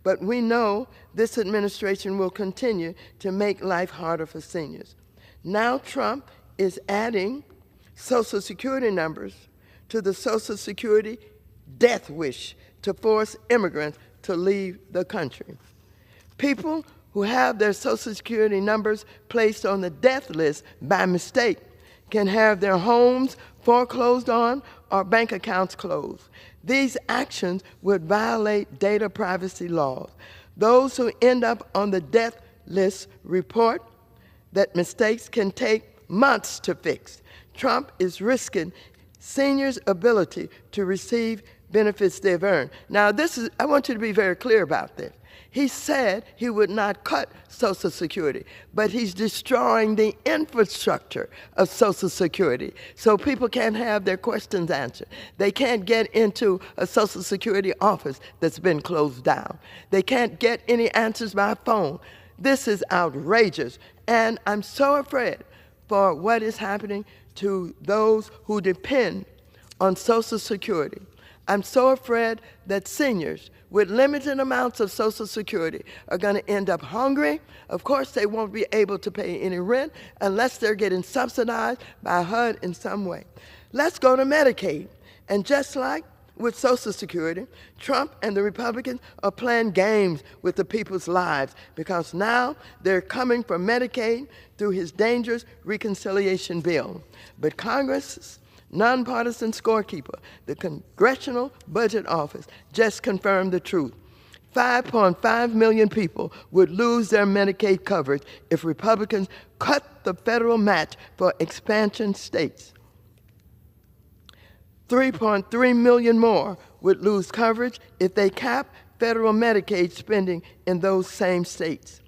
but we know this administration will continue to make life harder for seniors. Now Trump is adding Social Security numbers to the Social Security death wish to force immigrants to leave the country. People who have their Social Security numbers placed on the death list by mistake can have their homes foreclosed on or bank accounts closed. These actions would violate data privacy laws. Those who end up on the death list report that mistakes can take months to fix. Trump is risking seniors' ability to receive benefits they've earned. Now, I want you to be very clear about this. He said he would not cut Social Security, but he's destroying the infrastructure of Social Security so people can't have their questions answered. They can't get into a Social Security office that's been closed down. They can't get any answers by phone. This is outrageous, and I'm so afraid for what is happening to those who depend on Social Security. I'm so afraid that seniors with limited amounts of Social Security are going to end up hungry. Of course, they won't be able to pay any rent unless they're getting subsidized by HUD in some way. Let's go to Medicaid. And just like with Social Security, Trump and the Republicans are playing games with the people's lives because now they're coming for Medicaid through his dangerous reconciliation bill. But Congress's nonpartisan scorekeeper, the Congressional Budget Office, just confirmed the truth. 5.5 million people would lose their Medicaid coverage if Republicans cut the federal match for expansion states. 3.3 million more would lose coverage if they cap federal Medicaid spending in those same states.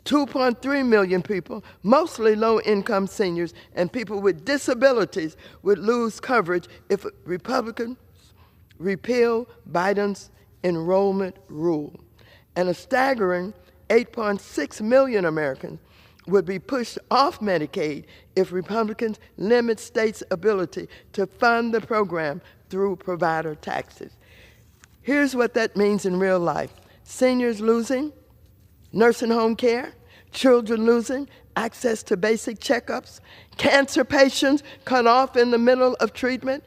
2.3 million people, mostly low-income seniors and people with disabilities, would lose coverage if Republicans repeal Biden's enrollment rule. And a staggering 8.6 million Americans would be pushed off Medicaid if Republicans limit states' ability to fund the program through provider taxes. Here's what that means in real life. Seniors losing nursing home care, children losing access to basic checkups, cancer patients cut off in the middle of treatment,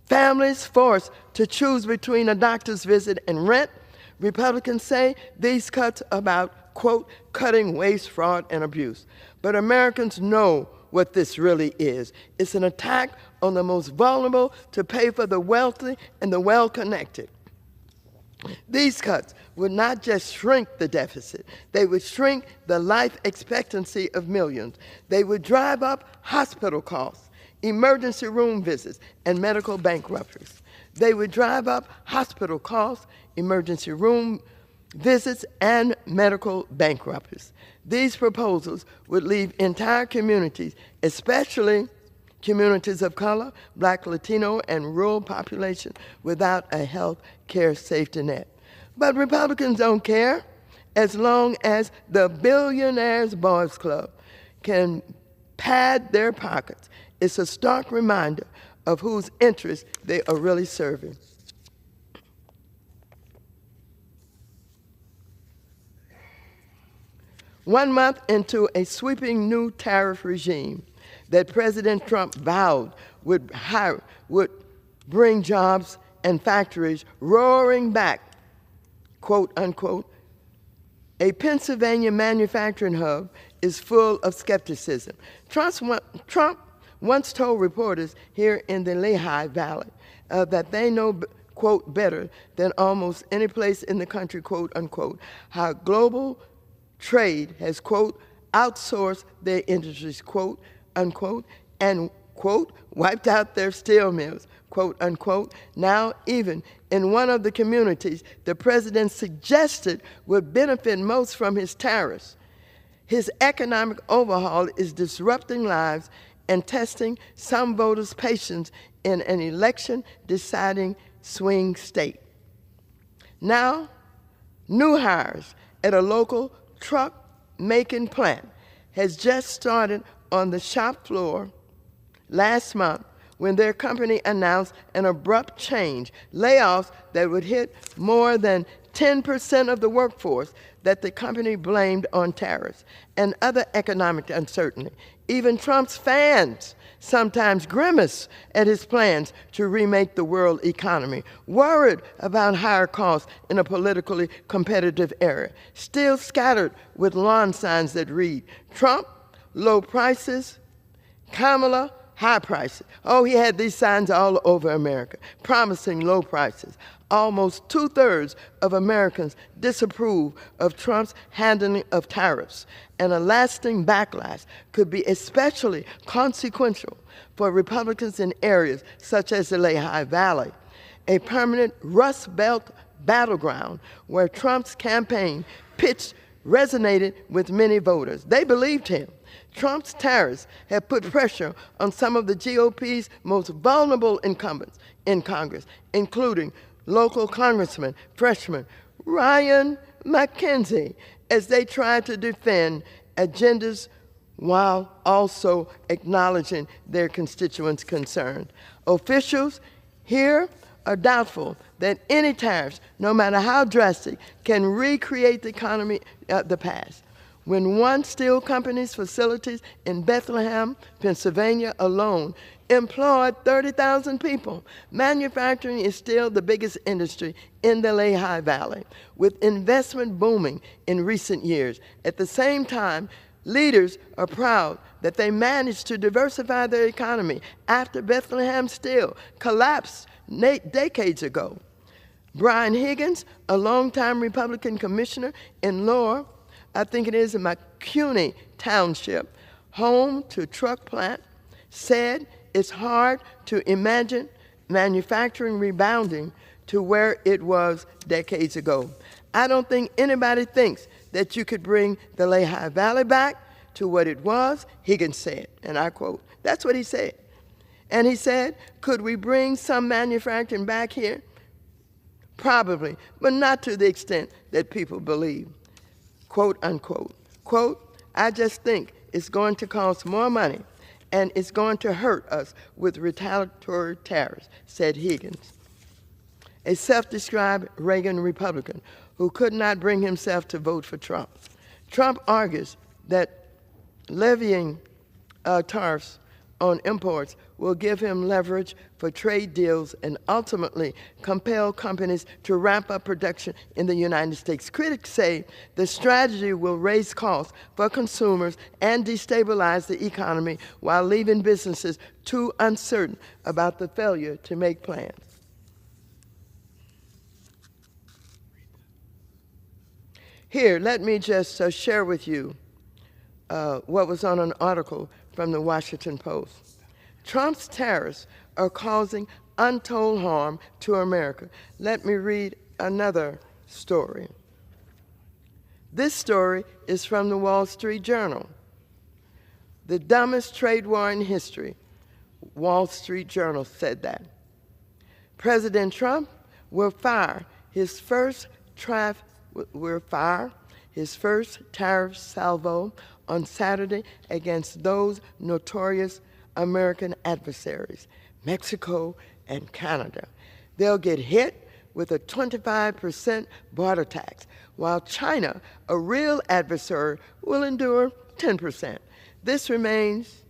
families forced to choose between a doctor's visit and rent. Republicans say these cuts are about, quote, cutting waste, fraud, and abuse. But Americans know what this really is. It's an attack on the most vulnerable to pay for the wealthy and the well-connected. These cuts would not just shrink the deficit, they would shrink the life expectancy of millions. They would drive up hospital costs, emergency room visits, and medical bankruptcies. They would drive up hospital costs, emergency room visits, and medical bankruptcies. These proposals would leave entire communities, especially communities of color, Black, Latino, and rural populations, without a health care safety net. But Republicans don't care as long as the Billionaires Boys Club can pad their pockets. It's a stark reminder of whose interests they are really serving. One month into a sweeping new tariff regime that President Trump vowed would bring jobs and factories roaring back, quote unquote, a Pennsylvania manufacturing hub is full of skepticism. Trump once told reporters here in the Lehigh Valley that they know, quote, better than almost any place in the country, quote unquote, how global trade has, quote, outsourced their industries, quote unquote, and, quote, wiped out their steel mills, quote unquote. Now, even in one of the communities the president suggested would benefit most from his tariffs, his economic overhaul is disrupting lives and testing some voters' patience in an election-deciding swing state. Now, new hires at a local truck-making plant has just started on the shop floor last month when their company announced an abrupt change, layoffs that would hit more than 10% of the workforce that the company blamed on tariffs and other economic uncertainty. Even Trump's fans sometimes grimace at his plans to remake the world economy, worried about higher costs in a politically competitive era, still scattered with lawn signs that read, Trump, low prices, Kamala, high prices. Oh, he had these signs all over America, promising low prices. Almost 2/3 of Americans disapprove of Trump's handling of tariffs, and a lasting backlash could be especially consequential for Republicans in areas such as the Lehigh Valley, a permanent Rust Belt battleground where Trump's campaign pitch resonated with many voters. They believed him. Trump's tariffs have put pressure on some of the GOP's most vulnerable incumbents in Congress, including local Congressman, freshman Ryan McKenzie, as they try to defend agendas while also acknowledging their constituents' concerns. Officials here are doubtful that any tariffs, no matter how drastic, can recreate the economy of the past. When one steel company's facilities in Bethlehem, Pennsylvania alone employed 30,000 people. Manufacturing is still the biggest industry in the Lehigh Valley, with investment booming in recent years. At the same time, leaders are proud that they managed to diversify their economy after Bethlehem Steel collapsed decades ago. Brian Higgins, a longtime Republican commissioner in Lower, I think it is in McCuney Township, home to truck plant, said it's hard to imagine manufacturing rebounding to where it was decades ago. I don't think anybody thinks that you could bring the Lehigh Valley back to what it was, Higgins said, and I quote, that's what he said. And he said, could we bring some manufacturing back here? Probably, but not to the extent that people believe, quote unquote. Quote, I just think it's going to cost more money and it's going to hurt us with retaliatory tariffs, said Higgins, a self-described Reagan Republican who could not bring himself to vote for Trump. Trump argues that levying tariffs on imports will give him leverage for trade deals and ultimately compel companies to ramp up production in the United States. Critics say the strategy will raise costs for consumers and destabilize the economy while leaving businesses too uncertain about the failure to make plans. Here, let me just share with you what was on an article from the Washington Post. Trump's tariffs are causing untold harm to America. Let me read another story. This story is from the Wall Street Journal. The dumbest trade war in history. Wall Street Journal said that. President Trump will fire his first tariff salvo on Saturday against those notorious American adversaries, Mexico and Canada. They'll get hit with a 25% border tax, while China, a real adversary, will endure 10%. This reminds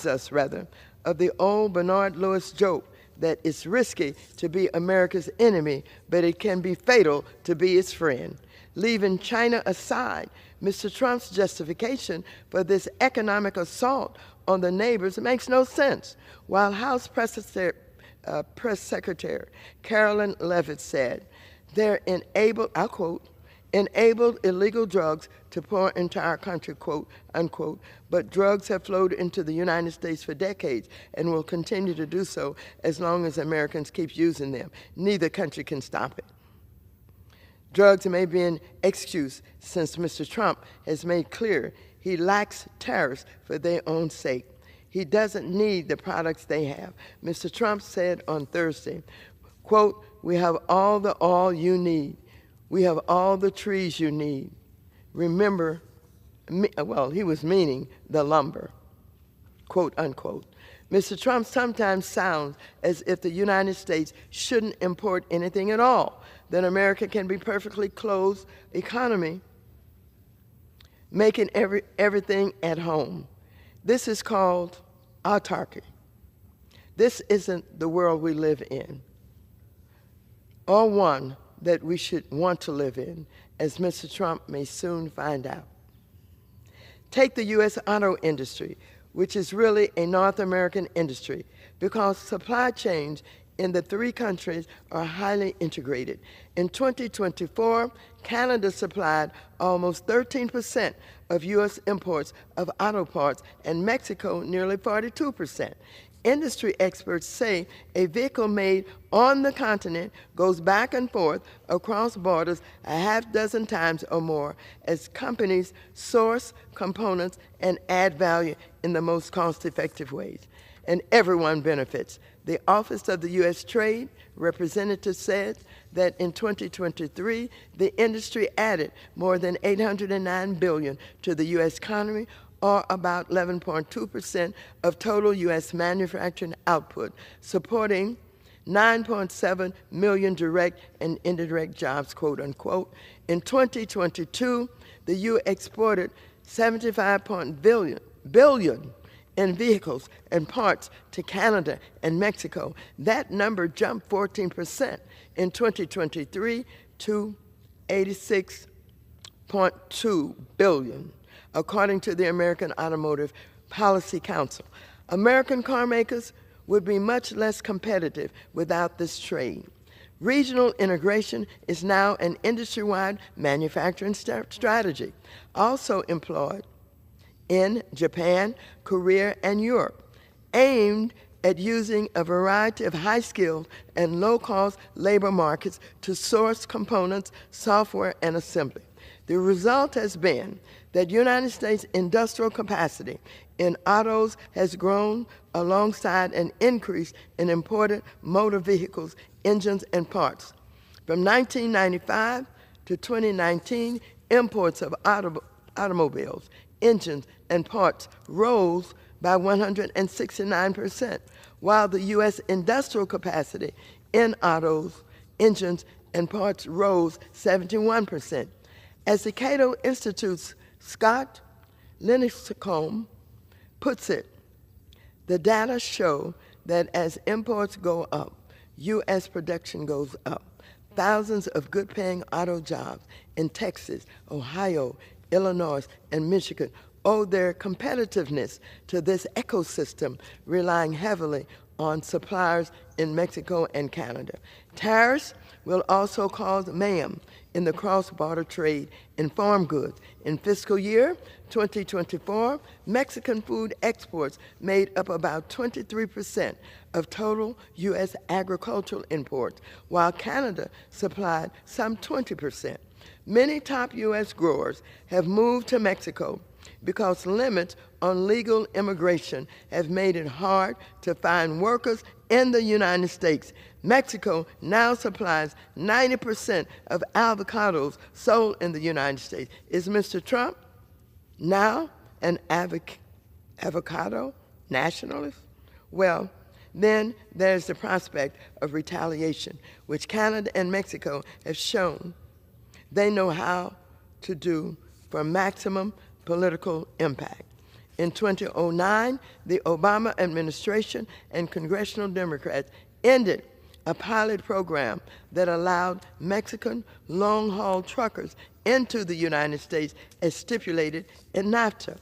us of the old Bernard Lewis joke that it's risky to be America's enemy, but it can be fatal to be its friend. Leaving China aside, Mr. Trump's justification for this economic assault on the neighbors makes no sense. While House Press Secretary Carolyn Leavitt said, they're enabled, I'll quote, enabled illegal drugs to pour into our country, quote, unquote, but drugs have flowed into the United States for decades and will continue to do so as long as Americans keep using them. Neither country can stop it. Drugs may be an excuse since Mr. Trump has made clear he lacks tariffs for their own sake. He doesn't need the products they have. Mr. Trump said on Thursday, quote, we have all the oil you need. We have all the trees you need. Remember, well, he was meaning the lumber, quote unquote. Mr. Trump sometimes sounds as if the United States shouldn't import anything at all, that America can be perfectly closed economy, making everything at home. This is called autarky. This isn't the world we live in, or one that we should want to live in, as Mr. Trump may soon find out. Take the U.S. auto industry, which is really a North American industry, because supply chains in the three countries are highly integrated. In 2024, Canada supplied almost 13% of U.S. imports of auto parts, and Mexico nearly 42%. Industry experts say a vehicle made on the continent goes back and forth across borders a half dozen times or more as companies source components and add value in the most cost-effective ways. And everyone benefits. The Office of the U.S. Trade Representative said that in 2023, the industry added more than $809 billion to the U.S. economy, or about 11.2% of total U.S. manufacturing output, supporting 9.7 million direct and indirect jobs, quote unquote. In 2022, the U.S. exported $75 billion in vehicles and parts to Canada and Mexico. That number jumped 14% in 2023 to 86.2 billion, according to the American Automotive Policy Council. American car makers would be much less competitive without this trade. Regional integration is now an industry-wide manufacturing strategy, also employed in Japan, Korea, and Europe, aimed at using a variety of high-skilled and low-cost labor markets to source components, software, and assembly. The result has been that United States industrial capacity in autos has grown alongside an increase in imported motor vehicles, engines, and parts. From 1995 to 2019, imports of automobiles, engines, and parts rose by 169%, while the U.S. industrial capacity in autos, engines, and parts rose 71%. As the Cato Institute's Scott Lincecum puts it, the data show that as imports go up, U.S. production goes up. Thousands of good-paying auto jobs in Texas, Ohio, Illinois, and Michigan owe their competitiveness to this ecosystem, relying heavily on suppliers in Mexico and Canada. Tariffs will also cause mayhem in the cross-border trade in farm goods. In fiscal year 2024, Mexican food exports made up about 23% of total U.S. agricultural imports, while Canada supplied some 20%. Many top U.S. growers have moved to Mexico because limits on legal immigration have made it hard to find workers in the United States. Mexico now supplies 90% of avocados sold in the United States. Is Mr. Trump now an avocado nationalist? Well, then there's the prospect of retaliation, which Canada and Mexico have shown they know how to do for maximum political impact. In 2009, the Obama administration and congressional Democrats ended a pilot program that allowed Mexican long-haul truckers into the United States as stipulated in NAFTA.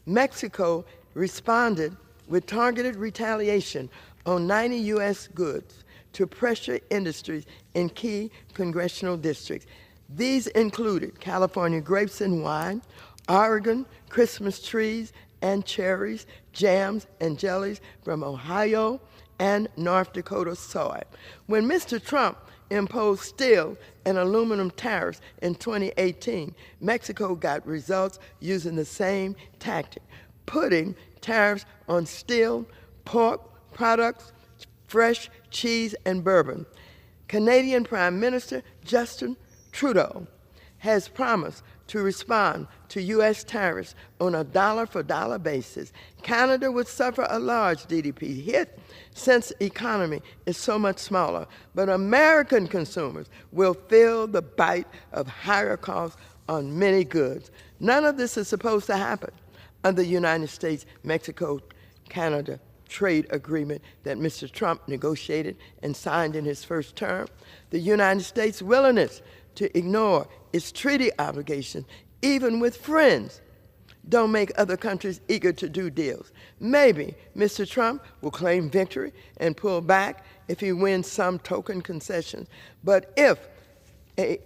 Mexico responded with targeted retaliation on 90 U.S. goods to pressure industries in key congressional districts. These included California grapes and wine, Oregon Christmas trees and cherries, jams and jellies from Ohio and North Dakota soy. When Mr. Trump imposed steel and aluminum tariffs in 2018, Mexico got results using the same tactic, putting tariffs on steel, pork products, fresh cheese, and bourbon. Canadian Prime Minister Justin Trudeau has promised to respond to U.S. tariffs on a dollar-for-dollar basis. Canada would suffer a large GDP hit since the economy is so much smaller, but American consumers will feel the bite of higher costs on many goods. None of this is supposed to happen under the United States-Mexico-Canada trade agreement that Mr. Trump negotiated and signed in his first term. The United States' willingness to ignore its treaty obligations, even with friends, don't make other countries eager to do deals. Maybe Mr. Trump will claim victory and pull back if he wins some token concessions. But if a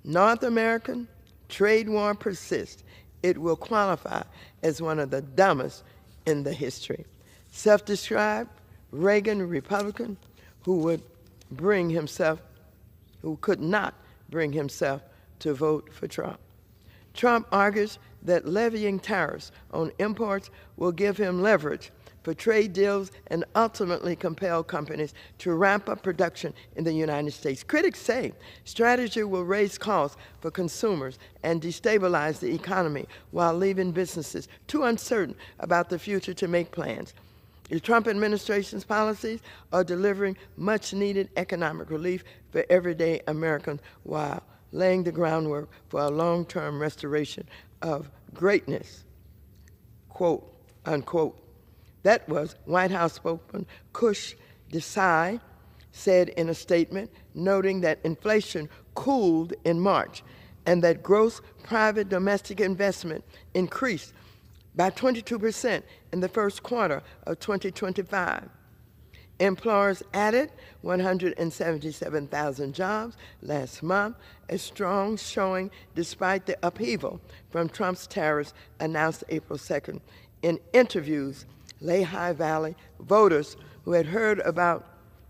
North American trade war persists, it will qualify as one of the dumbest in the history. Self-described Reagan Republican who could not bring himself to vote for Trump. Trump argues that levying tariffs on imports will give him leverage for trade deals and ultimately compel companies to ramp up production in the United States. Critics say strategy will raise costs for consumers and destabilize the economy while leaving businesses too uncertain about the future to make plans. The Trump administration's policies are delivering much-needed economic relief for everyday Americans while laying the groundwork for a long-term restoration of greatness quote, unquote. That was White House spokesman Kush Desai said in a statement, noting that inflation cooled in March and that gross private domestic investment increased by 22% in the first quarter of 2025. Employers added 177,000 jobs last month, a strong showing despite the upheaval from Trump's tariffs announced April 2nd. In interviews, Lehigh Valley voters who had heard about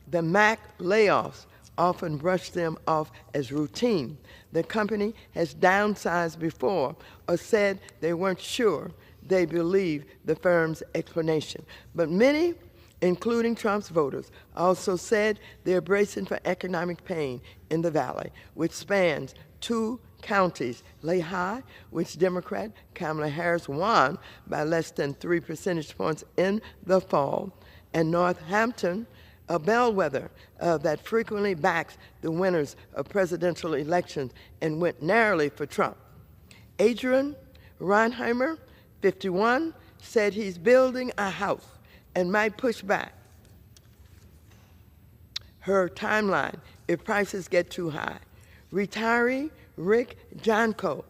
the Mac layoffs often brushed them off as routine. The company has downsized before or said they weren't sure they believed the firm's explanation. But many, including Trump's voters, also said they're bracing for economic pain in the Valley, which spans 2 counties, Lehigh, which Democrat Kamala Harris won by less than 3 percentage points in the fall, and Northampton, a bellwether that frequently backs the winners of presidential elections and went narrowly for Trump. Adrian Reinheimer, 51, said he's building a house and might push back her timeline if prices get too high. Retiree Rick Janko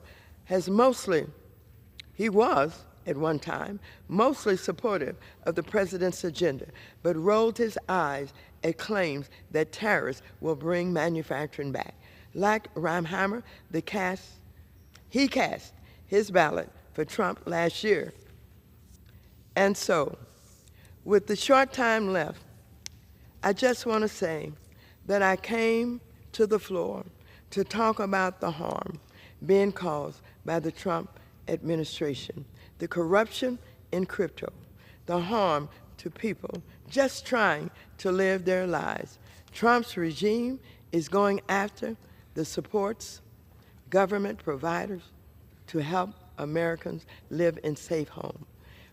he was at one time mostly supportive of the president's agenda, but rolled his eyes at claims that tariffs will bring manufacturing back. Like Reinheimer, he cast his ballot for Trump last year. And so, with the short time left, I just want to say that I came to the floor to talk about the harm being caused by the Trump administration, the corruption in crypto, the harm to people just trying to live their lives. Trump's regime is going after the supports government providers to help Americans live in safe homes,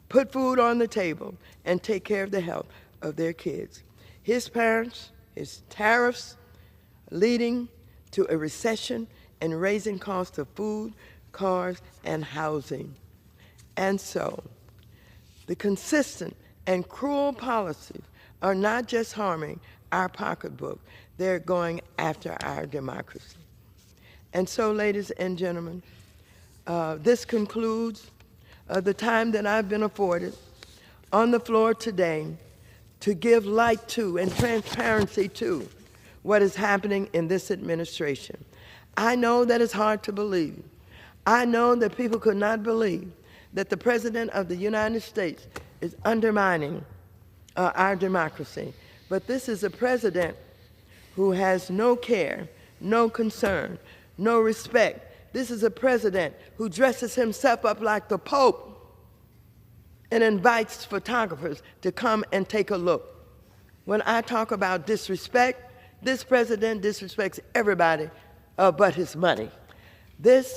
put food on the table, and take care of the health of their kids. His parents, his tariffs, leading to a recession and raising costs of food, cars, and housing. And so, the consistent and cruel policies are not just harming our pocketbook, they're going after our democracy. And so, ladies and gentlemen, this concludes the time that I've been afforded on the floor today to give light to and transparency to what is happening in this administration. I know that it's hard to believe. I know that people could not believe that the President of the United States is undermining our democracy. But this is a president who has no care, no concern, no respect. This is a president who dresses himself up like the Pope and invites photographers to come and take a look. When I talk about disrespect, this president disrespects everybody but his money. This